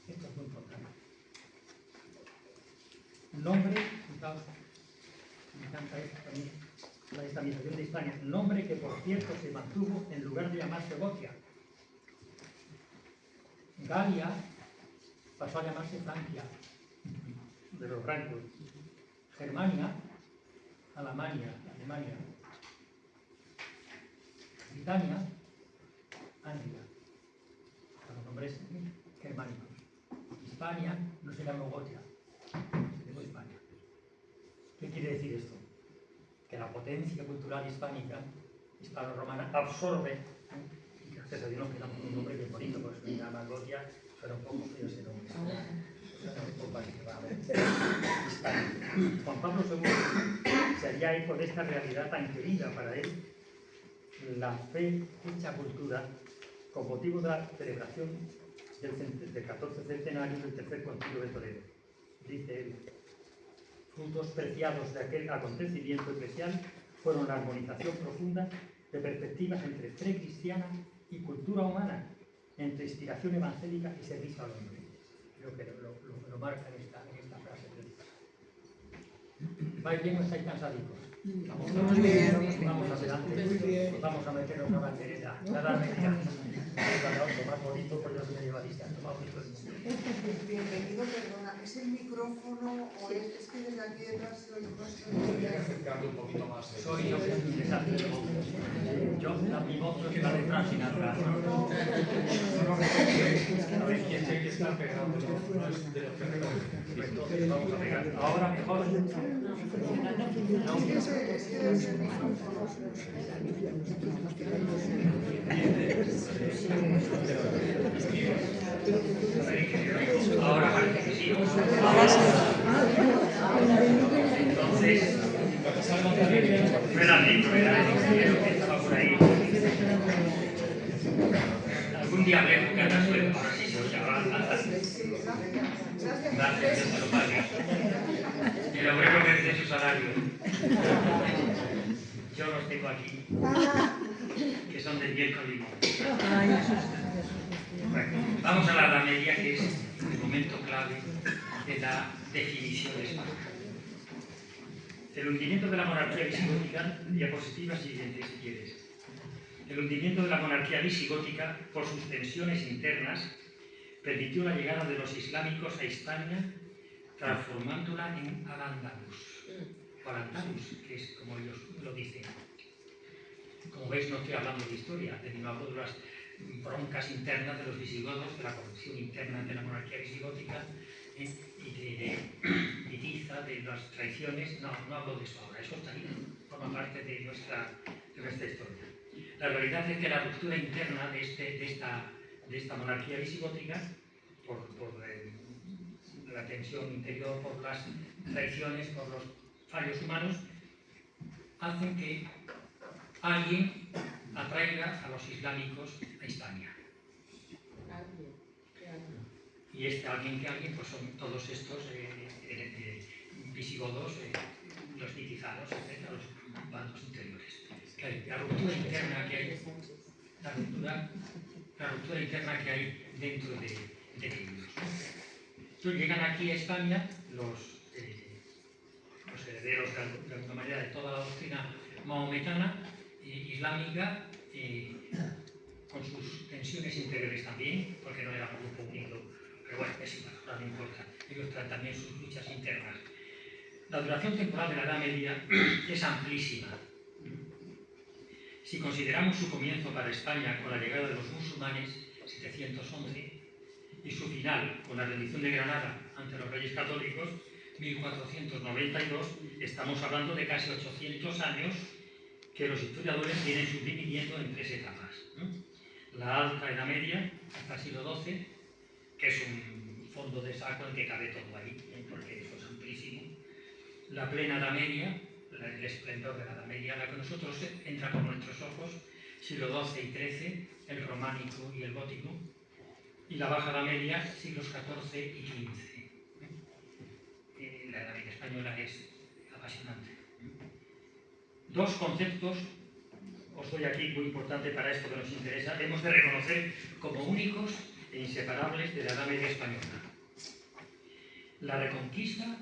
C: Esto es muy importante. Nombre, fijaos, me encanta esto también, la islamización de España, nombre que por cierto se mantuvo en lugar de llamarse Gotia. Galia pasó a llamarse Francia, de los francos. Germania, Alemania. Britania, Anglia. Los nombres germánicos. Hispania no se llamó Gotia, se llamó Hispania. ¿Qué quiere decir esto? Que la potencia cultural hispánica, hispano-romana, absorbe, y gracias a Dios nos quedamos con un nombre bien bonito, porque se llama Gotia, suena un poco feo ese nombre. Suena un poco así, Juan Pablo II se haría eco de esta realidad tan querida para él, la fe hecha cultura, con motivo de la celebración del 14 centenario del Tercer Concilio de Toledo. Dice él: frutos preciados de aquel acontecimiento eclesial fueron la armonización profunda de perspectivas entre fe cristiana y cultura humana, entre inspiración evangélica y servicio al hombre. Creo que lo marca en esta frase. ¿Vais bien o estáis cansaditos? Vamos bien. Vamos adelante. Vamos a meternos a bandereta. Cada media. Más bonito, pues yo soy medievalista.
E: Bienvenido, perdona. ¿Es el micrófono o es que desde aquí detrás se oye más?
F: Tendría que acercarle un poquito más.
C: Soy yo, un desastre de voz. Mi voz es la de Francis Natural.
F: A ver, quién sé que está pegando, no es de los que recoge.
C: Entonces vamos a pegar. Ahora mejor. Ahora parece que sí. Entonces, no era el micro, era el ingeniero que estaba por ahí. Algún día hablé con cada sueldo, ahora sí se oye, ahora gracias, Dios te lo pague. El obrero merece su salario. Yo los tengo aquí, que son de miel con limón. Bueno, vamos a la Edad Media, que es el momento clave de la definición de España. El hundimiento de la monarquía visigótica, diapositiva siguiente si quieres. El hundimiento de la monarquía visigótica por sus tensiones internas permitió la llegada de los islámicos a España, transformándola en Al-Ándalus, o Al-Ándalus, que es como ellos lo dicen. Como veis, no estoy hablando de historia, hablo de las broncas internas de los visigodos, de la corrupción interna de la monarquía visigótica y de Tiza, de las traiciones. No hablo de eso ahora, eso está ahí, forma parte de nuestra historia. La realidad es que la ruptura interna de esta monarquía visigótica, por la tensión interior, por las traiciones, por los fallos humanos, hacen que alguien atraiga a los islámicos a España. Y alguien pues son todos estos visigodos, los nitizanos, etc., los bandos interiores. La ruptura interna que hay, la ruptura interna que hay dentro de ellos. Entonces llegan aquí a España los herederos de alguna manera de toda la doctrina mahometana, islámica, con sus tensiones interiores también, porque no era un grupo unido, pero bueno, es igual, ahora no importa. Ellos traen también sus luchas internas. La duración temporal de la Edad Media es amplísima. Si consideramos su comienzo para España con la llegada de los musulmanes, 711, y su final con la rendición de Granada ante los reyes católicos, 1492, estamos hablando de casi 800 años que los historiadores vienen subdividiendo en 3 etapas, ¿no? La Alta Edad Media, hasta el siglo XII, que es un fondo de saco en que cabe todo ahí, porque eso es amplísimo. La Plena Edad Media, el esplendor de la Edad Media, la que nosotros entra por nuestros ojos, siglo XII y XIII, el románico y el gótico. Y la Baja Edad Media, siglos XIV y XV. La Edad Media española es apasionante. 2 conceptos os doy aquí, muy importante para esto que nos interesa, hemos de reconocer como únicos e inseparables de la Edad Media española: la reconquista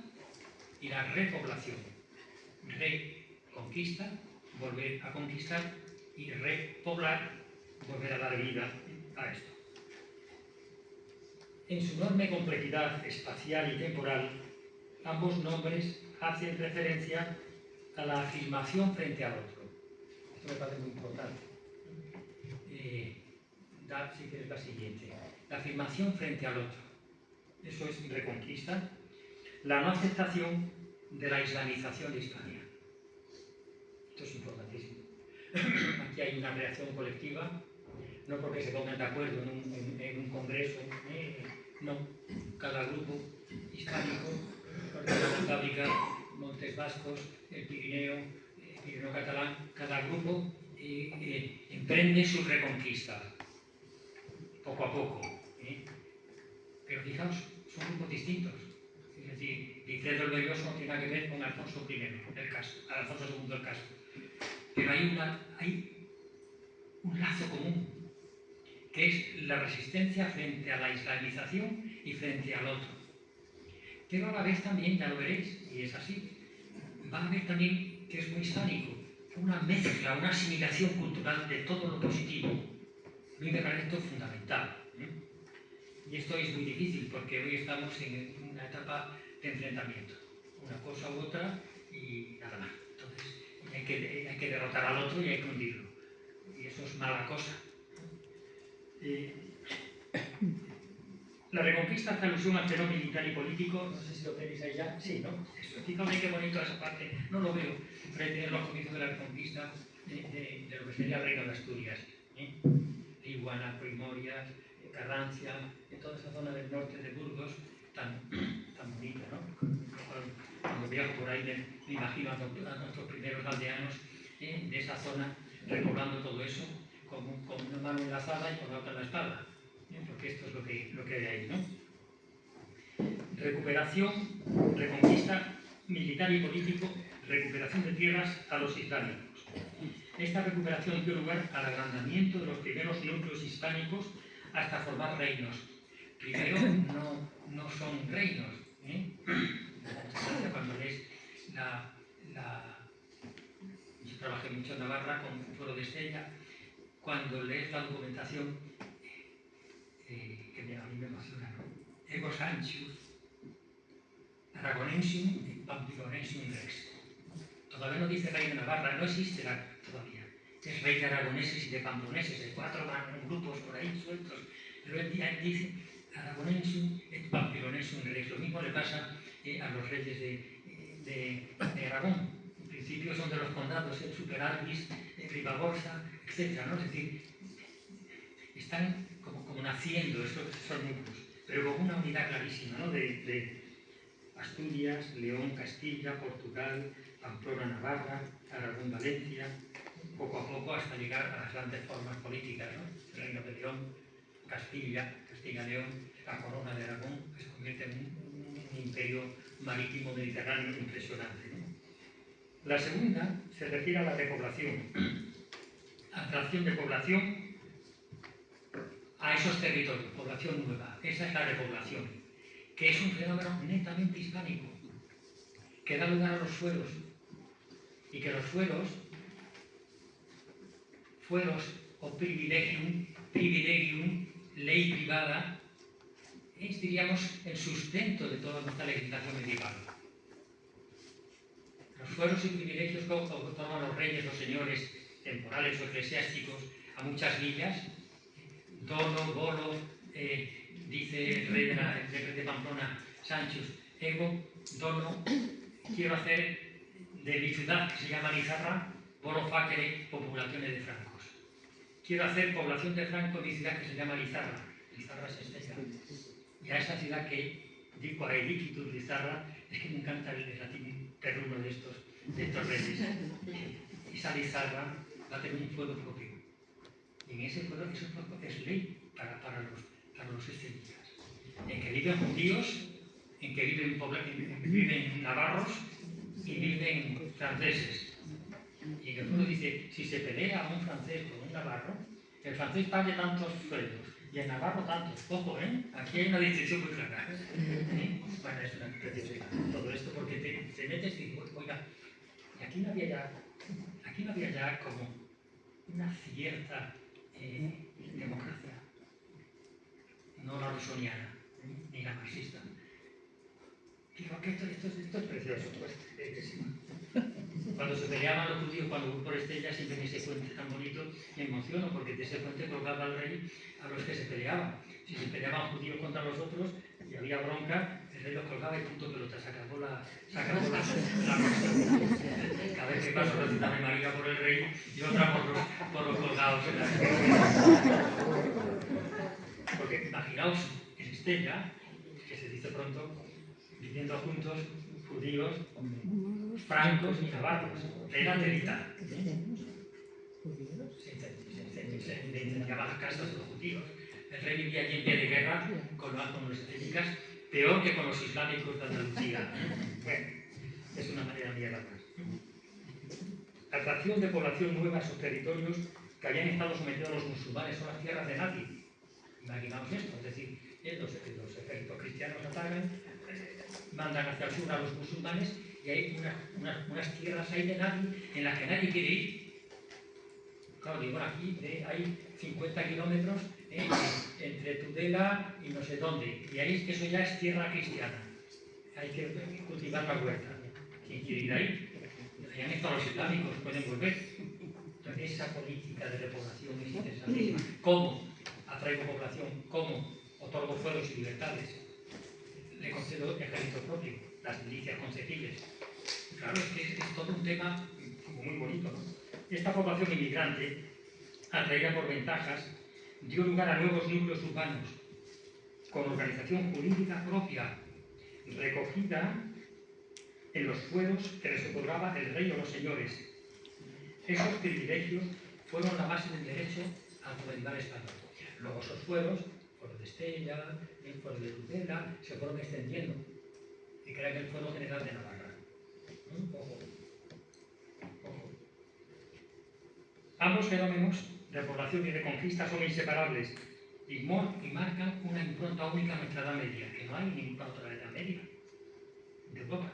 C: y la repoblación. Reconquista, volver a conquistar, y repoblar, volver a dar vida a esto. En su enorme complejidad espacial y temporal, ambos nombres hacen referencia a la afirmación frente al otro. Esto me parece muy importante. Si quieres la siguiente. La afirmación frente al otro. Eso es reconquista. La no aceptación de la islamización de Hispania. Esto es importantísimo. Aquí hay una reacción colectiva, no porque se pongan de acuerdo en un congreso, no. Cada grupo hispánico, la Cantábrica, Montes Vascos, el Pirineo catalán, cada grupo emprende su reconquista, poco a poco. Pero fijaos, son grupos distintos. Es decir, Dicredo el Belloso no tiene nada que ver con Alfonso I, Alfonso II el Caso. Pero hay un lazo común, que es la resistencia frente a la islamización y frente al otro. Pero a la vez también, ya lo veréis, y es así, va a haber también, que es muy hispánico, una mezcla, una asimilación cultural de todo lo positivo. A mí me parece esto fundamental. Y esto es muy difícil porque hoy estamos en una etapa de enfrentamiento. Una cosa u otra y nada más. Entonces hay que derrotar al otro y hay que hundirlo. Y eso es mala cosa. La reconquista hace alusión al fenómeno militar y político. No sé si lo tenéis ahí ya. Sí, ¿no? Fíjate qué bonito esa parte. No lo veo frente a los comienzos de la reconquista de lo que sería el Reino de Asturias. Iguana, Primorias, Carrancia, en toda esa zona del norte de Burgos, tan bonita, ¿no? Cuando viajo por ahí me imagino a nuestros primeros aldeanos de esa zona repoblando todo eso con una mano enlazada y con la otra en la espalda, porque esto es lo que hay ahí, ¿no? Recuperación, reconquista militar y político, recuperación de tierras a los islámicos. Esta recuperación dio lugar al agrandamiento de los primeros núcleos hispánicos hasta formar reinos. Primero no son reinos. Cuando lees yo trabajé mucho en Navarra con Fuero de Estella, cuando lees la documentación, que a mí me emociona, ¿no? Ego Sancius, Aragonensium y Pamplonensium Rex. Todavía no dice rey de Navarra, no existe todavía. Es rey de aragoneses y de pamploneses, de 4 grupos por ahí sueltos. Pero él dice Aragonensium et Pamplonensium Rex. Lo mismo le pasa a los reyes de Aragón. En principio son de los condados, el Superalbis, Ribagorza, etc., ¿no? Es decir, están como naciendo esos núcleos, pero con una unidad clarísima, ¿no? De Asturias, León, Castilla, Portugal, Pamplona, Navarra, Aragón, Valencia, poco a poco hasta llegar a las grandes formas políticas, ¿no? El Reino de León, Castilla-León, la corona de Aragón, que se convierte en un imperio marítimo mediterráneo impresionante, ¿no? La segunda se refiere a la repoblación, atracción de población a esos territorios, población nueva. Esa es la repoblación, que es un fenómeno netamente hispánico, que da lugar a los fueros, y que los fueros o privilegium, ley privada, es, diríamos, el sustento de toda nuestra legislación medieval. Los fueros y privilegios que otorgan los reyes, los señores temporales o eclesiásticos a muchas villas, dono, bolo, dice el rey de Pamplona, Sanchus, ego, dono, quiero hacer de mi ciudad, que se llama Lizarra, bono facere populaciones de francos. Quiero hacer población de franco en mi ciudad, que se llama Lizarra. Lizarra es Estella. Y a esa ciudad que digo a Eliquitur Lizarra, es que me encanta el latín perruno de estos reyes. Esa Lizarra va a tener un fuero propio. Y en ese fuero, ese fuero es ley para los estéticas. En que viven judíos, en que viven navarros y viven franceses. Y en el fuero dice, si se pelea un francés con un navarro, el francés pague tantos sueldos y el navarro tantos. Ojo, ¿eh? Aquí hay una distinción muy clara. Bueno, es una preciosidad todo esto, porque te metes y dices, oiga, y aquí no había ya como una cierta democracia, no la rusoniana, ni la marxista. Digo que esto es precioso, pues, que sí. Cuando se peleaban los judíos, cuando voy por Estella, siempre en ese puente tan bonito me emociono, porque de ese puente colgaba el rey a los que se peleaban. Si se peleaban judíos contra los otros y había bronca, el rey los colgaba y punto pelota, se acabó la cada vez que paso recitando María por el rey y otra por los colgados. Porque imaginaos en Estella, que se dice pronto, viviendo juntos judíos, francos y navarros, era telita. Se incendiaban las casas de los judíos. El rey vivía allí en pie de guerra con los estéticas, peor que con los islámicos de Andalucía. Bueno, es una manera de hablar. Atracción de población nueva a esos territorios que habían estado sometidos a los musulmanes, son las tierras de nadie. Imaginaos esto, es decir, los ejércitos cristianos atacan, mandan hacia el sur a los musulmanes y hay unas tierras ahí de nadie en las que nadie quiere ir. Claro, digo, aquí hay 50 kilómetros entre Tudela y no sé dónde, y ahí eso ya es tierra cristiana. Hay que cultivar la huerta. ¿Quién quiere ir ahí? Ahí han estado los islámicos, pueden volver. Entonces, esa política de repoblación es interesantísima. ¿Cómo atraigo población? ¿Cómo otorgo fueros y libertades? Le concedo ejército propio, las milicias concejiles. Claro, es que es todo un tema muy bonito, ¿no? Esta población inmigrante, atraída por ventajas, dio lugar a nuevos núcleos urbanos, con organización jurídica propia, recogida en los fueros que les otorgaba el rey o los señores. Esos privilegios fueron la base del derecho al medieval español. Luego esos fueros, fueros de Estella, fueros de Tudela, se fueron extendiendo y crean el fuero general de Navarra. Ojo. Ambos fenómenos de población y de conquista son inseparables y marcan una impronta única en nuestra Edad Media, que no hay ninguna otra Edad Media de Europa.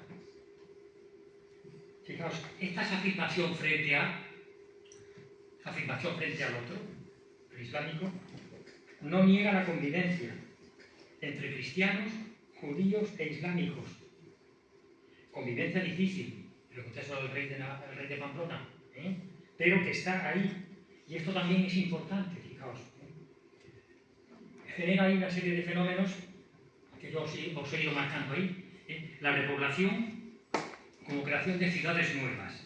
C: Fijaos, esta es afirmación frente al otro, el islámico, no niega la convivencia entre cristianos, judíos e islámicos. Convivencia difícil, lo conté solo el rey de Pamplona, pero que está ahí. Y esto también es importante, fijaos. Genera ahí una serie de fenómenos que yo os he ido marcando ahí. La repoblación como creación de ciudades nuevas.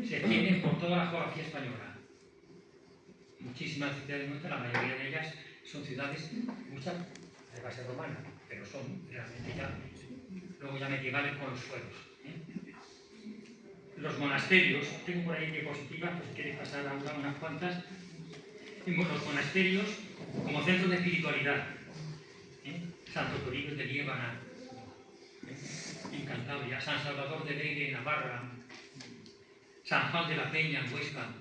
C: Se extienden por toda la geografía española. Muchísimas ciudades nuestras, la mayoría de ellas son ciudades, muchas de base romana, pero son realmente ya, luego ya medievales con los fueros. Los monasterios, tengo por ahí diapositivas, pues si queréis pasar a unas cuantas. Los monasterios como centro de espiritualidad. Santo Toribio de Liébana, en Cantabria, San Salvador de Begue en Navarra, San Juan de la Peña en Huesca,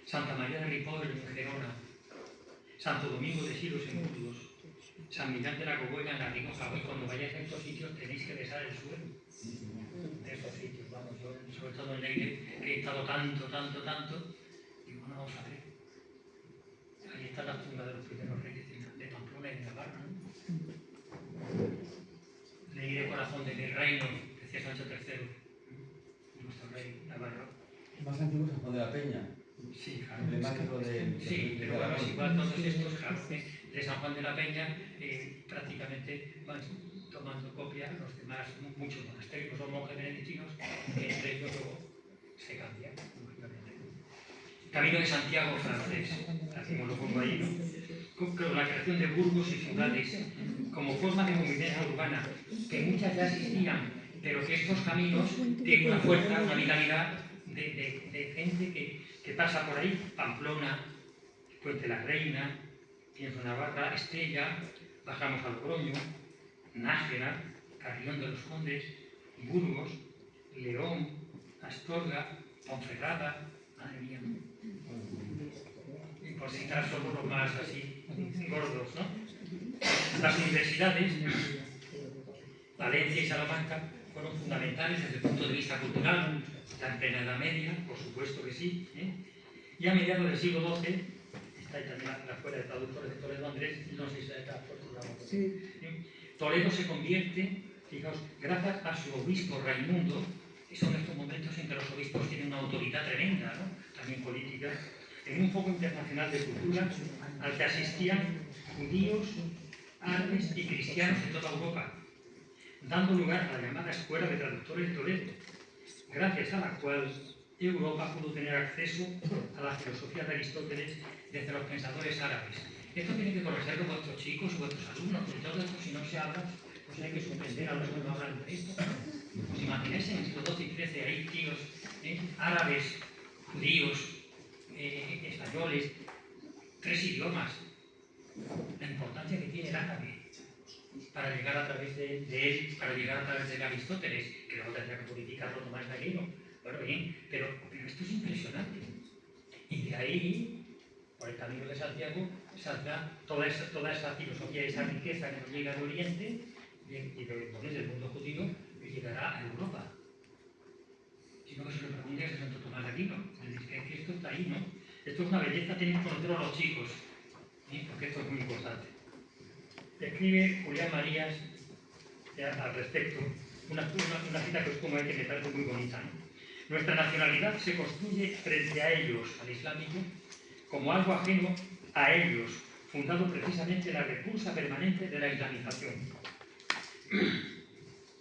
C: Santa María de Ripoll en Gerona, Santo Domingo de Silos en Burgos, San Millán de la Cogolla en La Rioja. Hoy cuando vayáis a estos sitios tenéis que besar el suelo de estos sitios. Vamos, yo sobre todo en Leire, que he estado tanto, digo, bueno, vamos a ver. Ahí está la tumba de los primeros reyes de Pamplona y de Navarra, ¿no? Leire, corazón de mi reino, decía Sancho III, nuestro rey Navarro.
D: Más antiguo San Juan de la Peña.
C: Sí, claro.
D: Emblemático de
C: Sí, pero bueno, es igual todos estos, claro, de San Juan de la Peña prácticamente van tomando copia Santiago, los demás, muchos monasterios son monjes benedictinos, que entre ellos luego se cambian, lógicamente. Camino de Santiago francés, hacemos lo pongo ahí, ¿no? Con la creación de burgos y ciudades como forma de convivencia urbana, que muchas ya existían, pero que estos caminos tienen una fuerza, una vitalidad de gente que pasa por ahí. Pamplona, Puente la Reina, Pienso Navarra, Estella, bajamos a Logroño, Nájera, Carrión de los Condes, Burgos, León, Astorga, Ponferrada, madre mía. Y por citar solo los más así gordos, ¿no? Las universidades, Valencia y Salamanca, fueron fundamentales desde el punto de vista cultural, la en plena Edad Media, por supuesto que sí, ¿eh? Y a mediados del siglo XII, está ahí también la Escuela de Traductores de Toledo, Andrés, no sé si está por sí. Toledo se convierte, fijaos, gracias a su obispo Raimundo, que son estos momentos en que los obispos tienen una autoridad tremenda, ¿no? También política, en un foco internacional de cultura al que asistían judíos, árabes y cristianos de toda Europa, dando lugar a la llamada Escuela de Traductores de Toledo, gracias a la cual Europa pudo tener acceso a la filosofía de Aristóteles desde los pensadores árabes. Esto tiene que corregirlo vuestros chicos y vuestros alumnos, porque todo esto, si no se habla, pues hay que suspender a los que no hablan de esto. Pues imaginéis en el siglo XII y XIII ahí tíos árabes, judíos, españoles, 3 idiomas. La importancia que tiene el árabe para llegar a través de él, para llegar a través de Aristóteles, que luego tendrá que purificarlo Tomás de Aquino. Bueno, bien, pero esto es impresionante. Y de ahí, por el camino de Santiago, saldrá toda esa filosofía, esa riqueza que nos llega de Oriente, y desde el mundo judío, llegará a Europa. Si no, que se lo preguntéis a Santo Tomás de Aquino. Es que esto está ahí, ¿no? Esto es una belleza, tienen que conocerlo a los chicos, ¿sí? Porque esto es muy importante. Escribe Julián Marías al respecto una cita que os pongo ahí que me parece muy bonita, ¿no? Nuestra nacionalidad se construye frente a ellos, al islámico, como algo ajeno a ellos, fundado precisamente en la repulsa permanente de la islamización.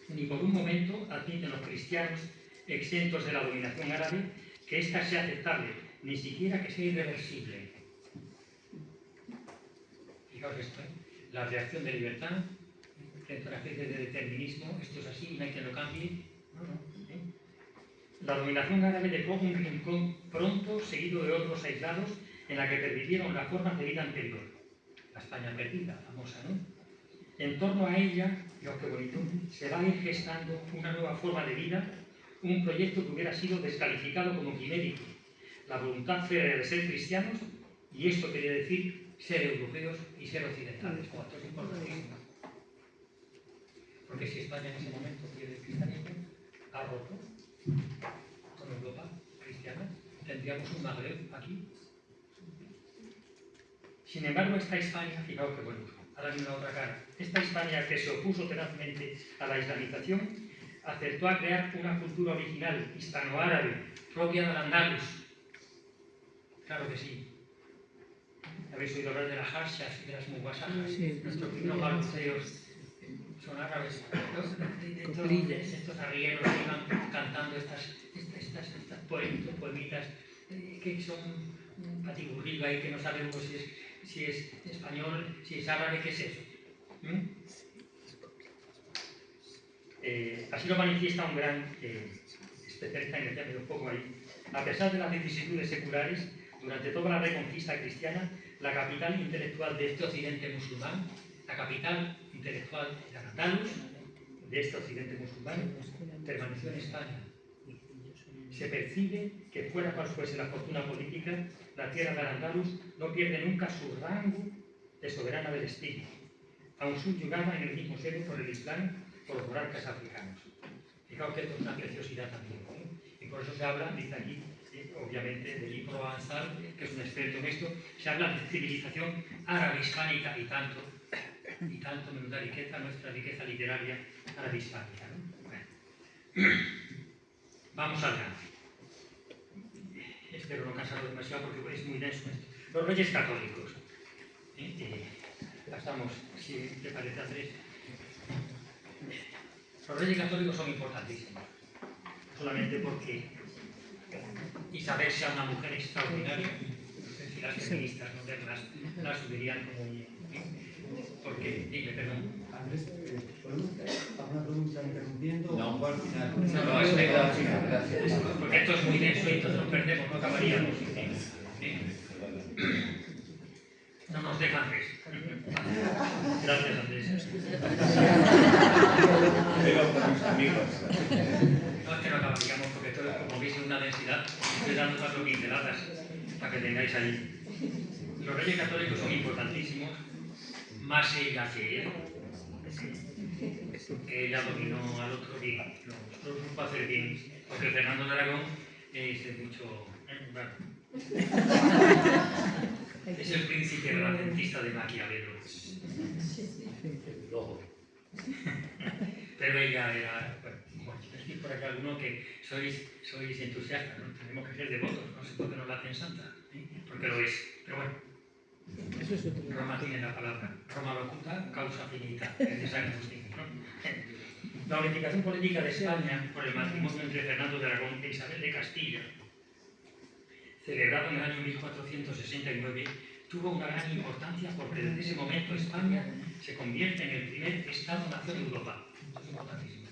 C: Ni por un momento admiten los cristianos, exentos de la dominación árabe, que ésta sea aceptable, ni siquiera que sea irreversible. Fijaos esto, ¿eh? La reacción de libertad, frente a una especie de determinismo, esto es así, no hay que lo cambie. No, no, ¿eh? La dominación árabe dejó un rincón pronto, seguido de otros aislados, en la que pervivieron las formas de vida anterior. La España perdida, famosa, ¿no? En torno a ella, Dios, qué bonito, se va a ir gestando una nueva forma de vida, un proyecto que hubiera sido descalificado como quimérico. La voluntad férrea de ser cristianos, y esto quería decir ser europeos y ser occidentales. Esto es importantísimo. Porque si España en ese momento pierde el cristianismo, ha roto con Europa cristiana, tendríamos un Magreb aquí. Sin embargo, esta España, fijaos que bueno, ahora viene la otra cara, esta España que se opuso tenazmente a la islamización, acertó a crear una cultura original hispano-árabe, propia del andaluz. Claro que sí. Habéis oído hablar de las hashas y de las muwasajas. Sí. Nuestros primeros balbuceos son árabes. Estos arrieros que iban cantando estas poemitas que son un patiburrillo ahí que no sabemos si es español, si es árabe, ¿qué es eso? Así lo manifiesta un gran especialista en el tema, un poco ahí. A pesar de las vicisitudes seculares, durante toda la reconquista cristiana, la capital intelectual de este occidente musulmán, la capital intelectual de Al-Andalus, de este occidente musulmán, permaneció en España. Se percibe que fuera cual fuese la fortuna política, la tierra de Al-Andalus no pierde nunca su rango de soberana del espíritu, aun subyugada en el mismo seno por el Islam, por los monarcas africanos. Fijaos que esto es una preciosidad también, ¿eh? Y por eso se habla, dice aquí, obviamente, de Ibn Ansar, que es un experto en esto, se habla de civilización árabe-hispánica y tanto, menuda riqueza, nuestra riqueza literaria árabe-hispánica, ¿no? Bueno. Vamos al grano. Espero no cansarlo demasiado porque es muy denso esto. Los reyes católicos. Pasamos, si te parece, Andrés. Los reyes católicos son importantísimos, solamente porque Isabel sea una mujer extraordinaria, no sé si las feministas modernas la subirían como un... Porque, dime, perdón.
D: Andrés, ¿podemos hacer alguna pregunta interrumpiendo o al final?
C: No, es verdad, gracias. Porque esto es muy denso y entonces nos perdemos, no acabaríamos. No nos dejan Andrés. Gracias, Andrés. No, es que no acabaríamos porque esto, como veis, es una densidad. Estoy dando 4 pinceladas para que tengáis ahí. Los reyes católicos son importantísimos, más ella que él. Ella dominó al otro bien, lo supo hacer bien, porque Fernando de Aragón es mucho... Es el príncipe renacentista de Maquiavelo. Pero ella era... Bueno, decís por aquí alguno que sois entusiastas, ¿no? Tenemos que ser devotos, no sé por qué no la hacen santa, porque lo es, pero bueno. Roma tiene la palabra, Roma locuta, causa finita, es de San Agustín, ¿no? La unificación política de España por el matrimonio entre Fernando de Aragón e Isabel de Castilla, celebrado en el año 1469, tuvo una gran importancia porque desde ese momento España se convierte en el primer Estado-nación de Europa. Esto es importantísimo.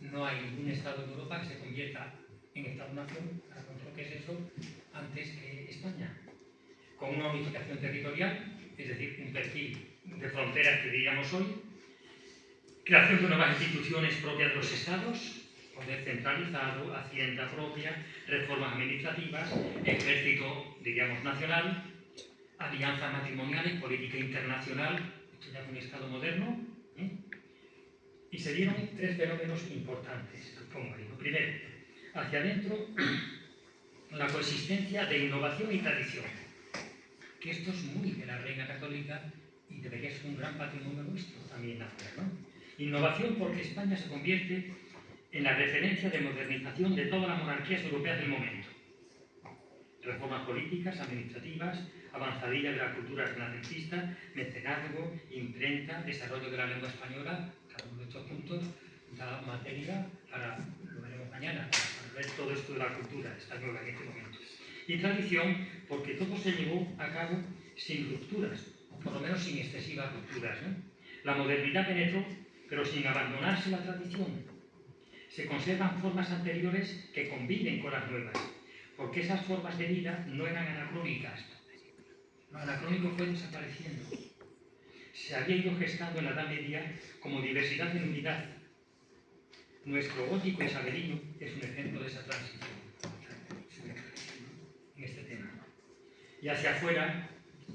C: No hay ningún Estado en Europa que se convierta en Estado-nación, para lo que es eso, antes que España. Con una unificación territorial, es decir, un perfil de fronteras que diríamos hoy, creación de nuevas instituciones propias de los estados, poder centralizado, hacienda propia, reformas administrativas, ejército, diríamos, nacional, alianzas matrimoniales, política internacional, esto ya es un estado moderno, y se dieron 3 fenómenos importantes, los pongo ahí. Primero, hacia adentro, la coexistencia de innovación y tradición. Que esto es muy de la Reina Católica y debería ser un gran patrimonio nuestro también nacional, ¿no? Innovación porque España se convierte en la referencia de modernización de todas las monarquías europeas del momento. Reformas políticas, administrativas, avanzadilla de la cultura renacentista, mecenazgo, imprenta, desarrollo de la lengua española, cada uno de estos puntos da materia para, lo veremos mañana, para ver todo esto de la cultura española en este momento. Y tradición, porque todo se llevó a cabo sin rupturas, o por lo menos sin excesivas rupturas, ¿no? La modernidad penetró, pero sin abandonarse la tradición. Se conservan formas anteriores que conviven con las nuevas, porque esas formas de vida no eran anacrónicas. Lo anacrónico fue desapareciendo. Se había ido gestando en la Edad Media como diversidad en unidad. Nuestro gótico isabelino es un ejemplo de esa transición en este tema. Y hacia afuera,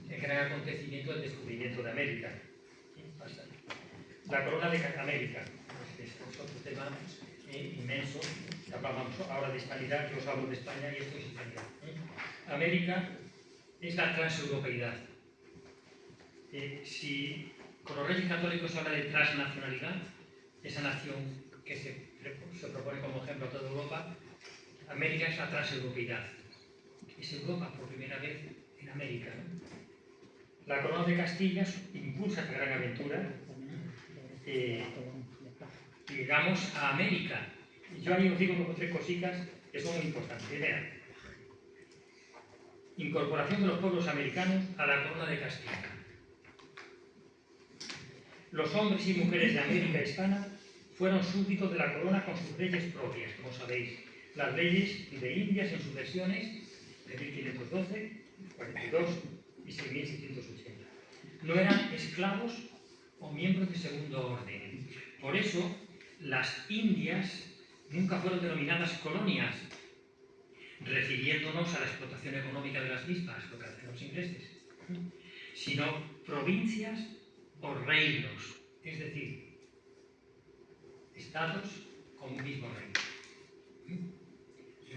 C: el gran acontecimiento del descubrimiento de América. La corona de América, es otro tema inmenso. Hablamos ahora de hispanidad, yo os hablo de España y esto es hispanidad. América es la transeuropeidad. Si con los reyes católicos se habla de transnacionalidad, esa nación que se propone como ejemplo a toda Europa, América es la transeuropeidad. Es Europa por primera vez en América, ¿no? La corona de Castilla impulsa esta gran aventura. Llegamos a América. Yo ahí os digo como 3 cositas que son muy importantes. Primera, incorporación de los pueblos americanos a la corona de Castilla. Los hombres y mujeres de América hispana fueron súbditos de la corona con sus leyes propias, como sabéis. Las leyes de Indias en sus versiones de 1512, 42 y 6680. No eran esclavos o miembros de segundo orden. Por eso, las Indias nunca fueron denominadas colonias, refiriéndonos a la explotación económica de las mismas, lo que hacen los ingleses, sino provincias o reinos, es decir, estados con un mismo reino.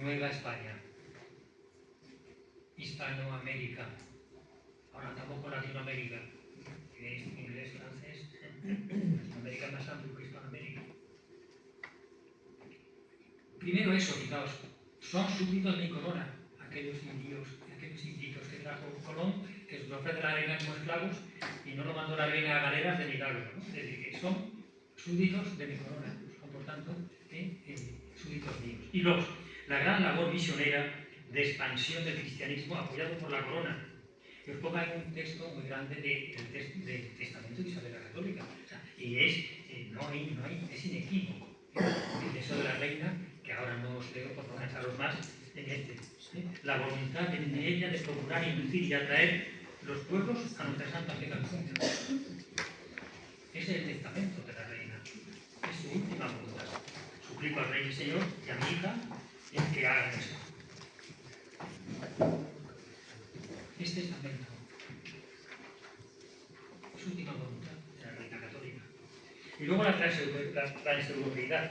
C: Nueva España, Hispanoamérica, ahora tampoco Latinoamérica, que es inglés, francés, Latinoamérica es más amplio que Hispanoamérica. Primero eso, fijaos, son súbditos de mi corona, aquellos indios que trajo Colón, que se ofrece la reina como esclavos y no lo mandó la reina a galeras de milagro, ¿no? Es decir, que son súbditos de mi corona, son por tanto súbditos míos. Y dos, la gran labor misionera de expansión del cristianismo apoyado por la corona. Y os pongo aquí un texto muy grande del Testamento de Isabel la Católica. O sea, y es inequívoco. Eso de la reina, que ahora no os leo por no cansaros más, en este. La voluntad de ella de procurar inducir y atraer los pueblos a nuestra santa fe católica. Ese es el testamento de la reina. Es su última voluntad. Suplico al Rey y Señor y a mi hija que hagan eso. Es testamento. Es última voluntad de la reina católica. Y luego la transeuropeidad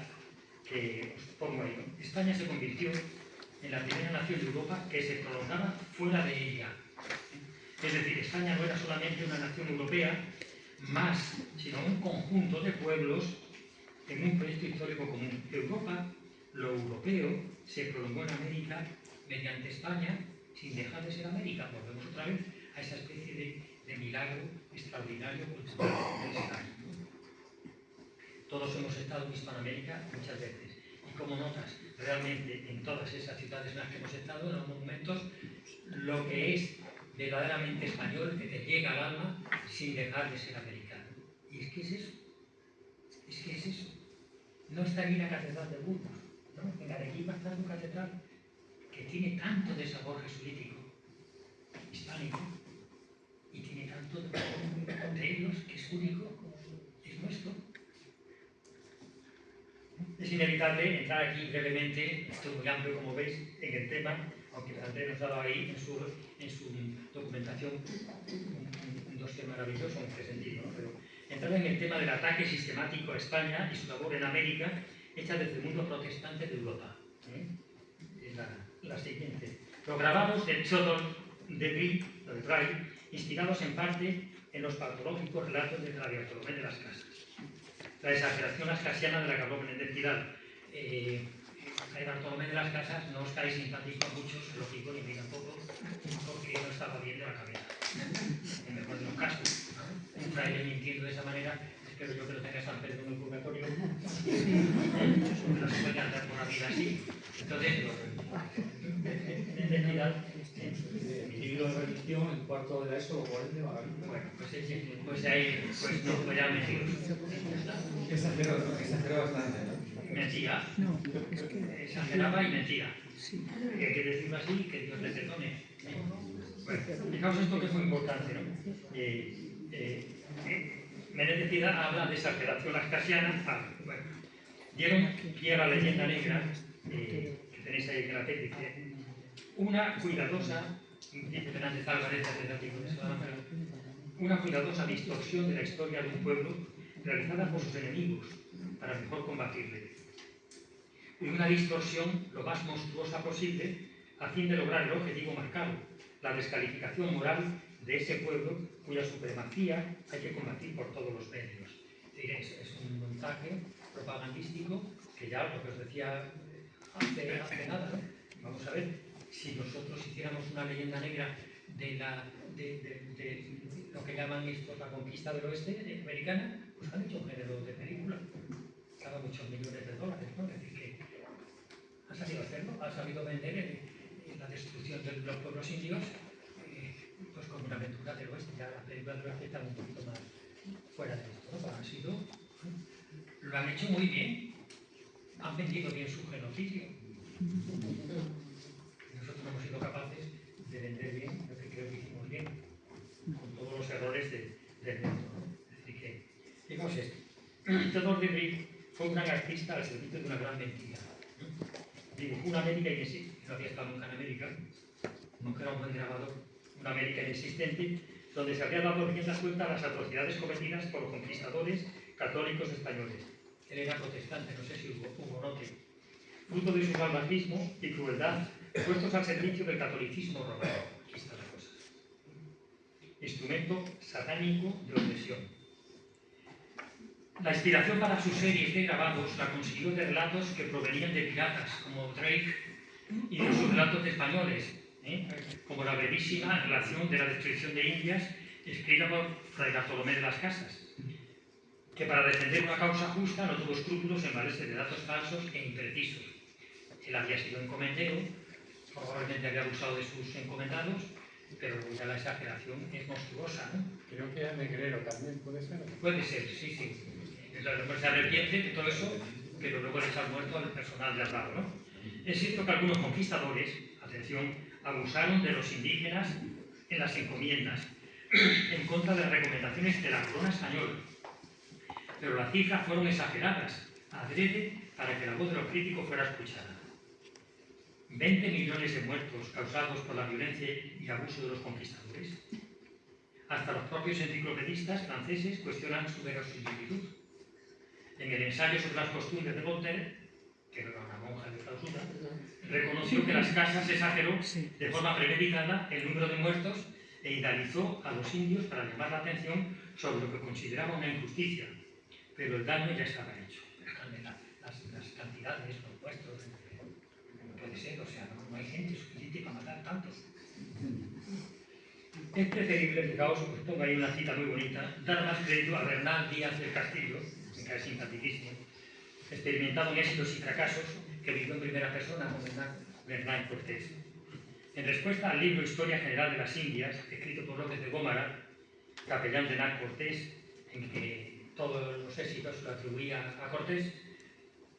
C: que os pongo ahí, ¿no? España se convirtió en la primera nación de Europa que se prolongaba fuera de ella. Es decir, España no era solamente una nación europea más, sino un conjunto de pueblos en un proyecto histórico común. Europa, lo europeo, se prolongó en América mediante España, sin dejar de ser América. Volvemos otra vez a esa especie de milagro extraordinario cultural del Estado. Todos hemos estado en Hispanoamérica muchas veces. Y como notas, realmente en todas esas ciudades en las que hemos estado, en los monumentos, lo que es verdaderamente español, que te llega al alma sin dejar de ser americano. Y es que es eso. Es que es eso. No está aquí la Catedral de Burgos, ¿no? En Arequipa está una catedral que tiene tanto de sabor jesuítico, hispánico, y tiene tanto de ellos que es único, es nuestro. Es inevitable entrar aquí brevemente, esto es muy amplio como veis, en el tema, aunque Andrés nos daba ahí en su documentación un dossier maravilloso en este sentido, ¿no? Pero entrar en el tema del ataque sistemático a España y su labor en América, hecha desde el mundo protestante de Europa. Es la siguiente. Los grabados de Theodore de Bry, inspirados en parte en los patológicos relatos de Fray Bartolomé de las Casas. La exageración ascasiana de la que habló Menéndez Pidal. Fray Bartolomé de las Casas no os caéis simpáticos a muchos, es lógico, ni a mí tampoco, porque no estaba bien de la cabeza. En mejor de los casos, ¿no? Un fraile mintiendo de esa manera, espero yo que lo tenga San Pedro en el purgatorio. No se puede andar por la vida así. Entonces, Menéndez Pidal,
F: mi libro de religión, el cuarto de la ESO, lo ponen de maravilla.
C: bueno, pues ahí, pues no, pues ya metido.
D: Exageró bastante, ¿no?
C: Mentira.
B: No, es que...
C: Exageraba y mentira.
B: Sí.
C: Y hay que decirlo así, que Dios le perdone. Bueno, fijaos esto que es muy importante, ¿no? Menéndez Pidal habla de exageración ascasiana. Bueno, dieron pie a la leyenda negra, que tenéis ahí en la tele, dice, una cuidadosa, dice Fernández Álvarez, una cuidadosa distorsión de la historia de un pueblo realizada por sus enemigos para mejor combatirle. Y una distorsión lo más monstruosa posible a fin de lograr el objetivo marcado, la descalificación moral de ese pueblo cuya supremacía hay que combatir por todos los medios. Es un montaje propagandístico que ya lo que os decía hace nada, ¿no? Vamos a ver, si nosotros hiciéramos una leyenda negra de lo que llaman estos la conquista del oeste americana, pues han hecho un género de película, cada muchos millones de dólares, ¿no? Es decir, que ha sabido hacerlo, ha sabido vender la destrucción de los pueblos indios, pues como una aventura del oeste. Ya la película del oeste está un poquito más fuera de esto, ¿no? Pero han sido, lo han hecho muy bien, han vendido bien su genocidio. Nosotros no hemos sido capaces de vender bien lo que creo que hicimos bien, con todos los errores del mundo, ¿no? Es decir, que, fijaos esto, Theodore de Bry fue un gran artista al servicio de una gran mentira. Dibujó una América inexistente, no había estado nunca en América, nunca era un buen grabador, una América inexistente, donde se había dado rienda suelta a las atrocidades cometidas por los conquistadores católicos españoles. Él era protestante, no sé si hubo note, fruto de su salvajismo y crueldad, puestos al servicio del catolicismo romano. Aquí está la cosa. Instrumento satánico de opresión. La inspiración para sus series de grabados la consiguió de relatos que provenían de piratas, como Drake, y de sus relatos españoles, como la brevísima relación de la destrucción de Indias, escrita por Fray Bartolomé de las Casas. que para defender una causa justa no tuvo escrúpulos en valerse de datos falsos e imprecisos. Él había sido encomendero, probablemente había abusado de sus encomendados, pero ya la exageración es monstruosa, ¿no?
F: Creo que era negrero también, ¿puede ser?
C: Puede ser, sí, sí. El hombre se arrepiente de todo eso, pero luego le echa muerto al personal de al lado, ¿no? Es cierto que algunos conquistadores, atención, abusaron de los indígenas en las encomiendas, en contra de las recomendaciones de la corona española. Pero las cifras fueron exageradas, adrede, para que la voz de los críticos fuera escuchada. 20 millones de muertos causados por la violencia y abuso de los conquistadores. Hasta los propios enciclopedistas franceses cuestionan su verosimilitud. En el ensayo sobre las costumbres de Voltaire, que era una monja de clausura, reconoció que las casas exageró de forma premeditada el número de muertos e idealizó a los indios para llamar la atención sobre lo que consideraba una injusticia. Pero el daño ya estaba hecho. Las cantidades, los puestos, no puede ser, o sea, no hay gente suficiente para matar tantos. Es preferible, fijaos, os pongo ahí una cita muy bonita, dar más crédito a Bernal Díaz del Castillo, que es simpaticísimo, experimentado en éxitos y fracasos, que vivió en primera persona con Hernán Cortés. En respuesta al libro Historia General de las Indias, escrito por López de Gómara, capellán de Hernán Cortés, en que todos los éxitos lo atribuía a Cortés,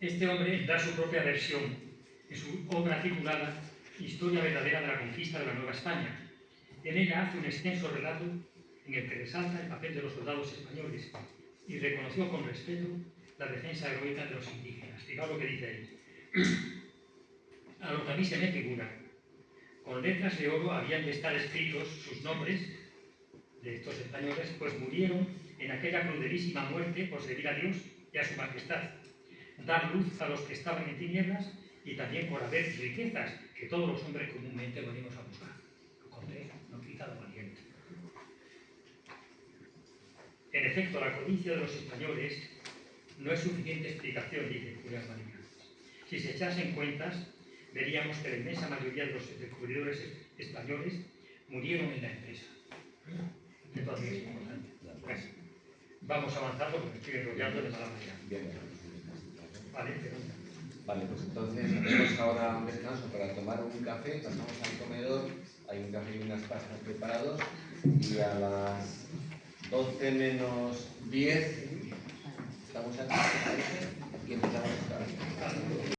C: este hombre da su propia versión en su obra titulada Historia verdadera de la conquista de la Nueva España. En ella hace un extenso relato en el que resalta el papel de los soldados españoles y reconoció con respeto la defensa heroica de los indígenas. Fijaos lo que dice ahí. A lo que a mí se me figura, con letras de oro habían de estar escritos sus nombres de estos españoles, pues murieron en aquella crudelísima muerte por servir a Dios y a su majestad, dar luz a los que estaban en tinieblas y también por haber riquezas que todos los hombres comúnmente venimos a buscar. Cortés no quita lo valiente. En efecto, la codicia de los españoles no es suficiente explicación, dice Julián María. Si se echasen cuentas, veríamos que la inmensa mayoría de los descubridores españoles murieron en la empresa. Esto también es importante. Bueno, vamos avanzando porque me estoy enrollando de mala manera. Vale,
G: Vale, pues entonces hacemos ahora un descanso para tomar un café, pasamos al comedor, hay un café y unas pastas preparados y a las 12 menos 10 estamos aquí y empezamos a estar.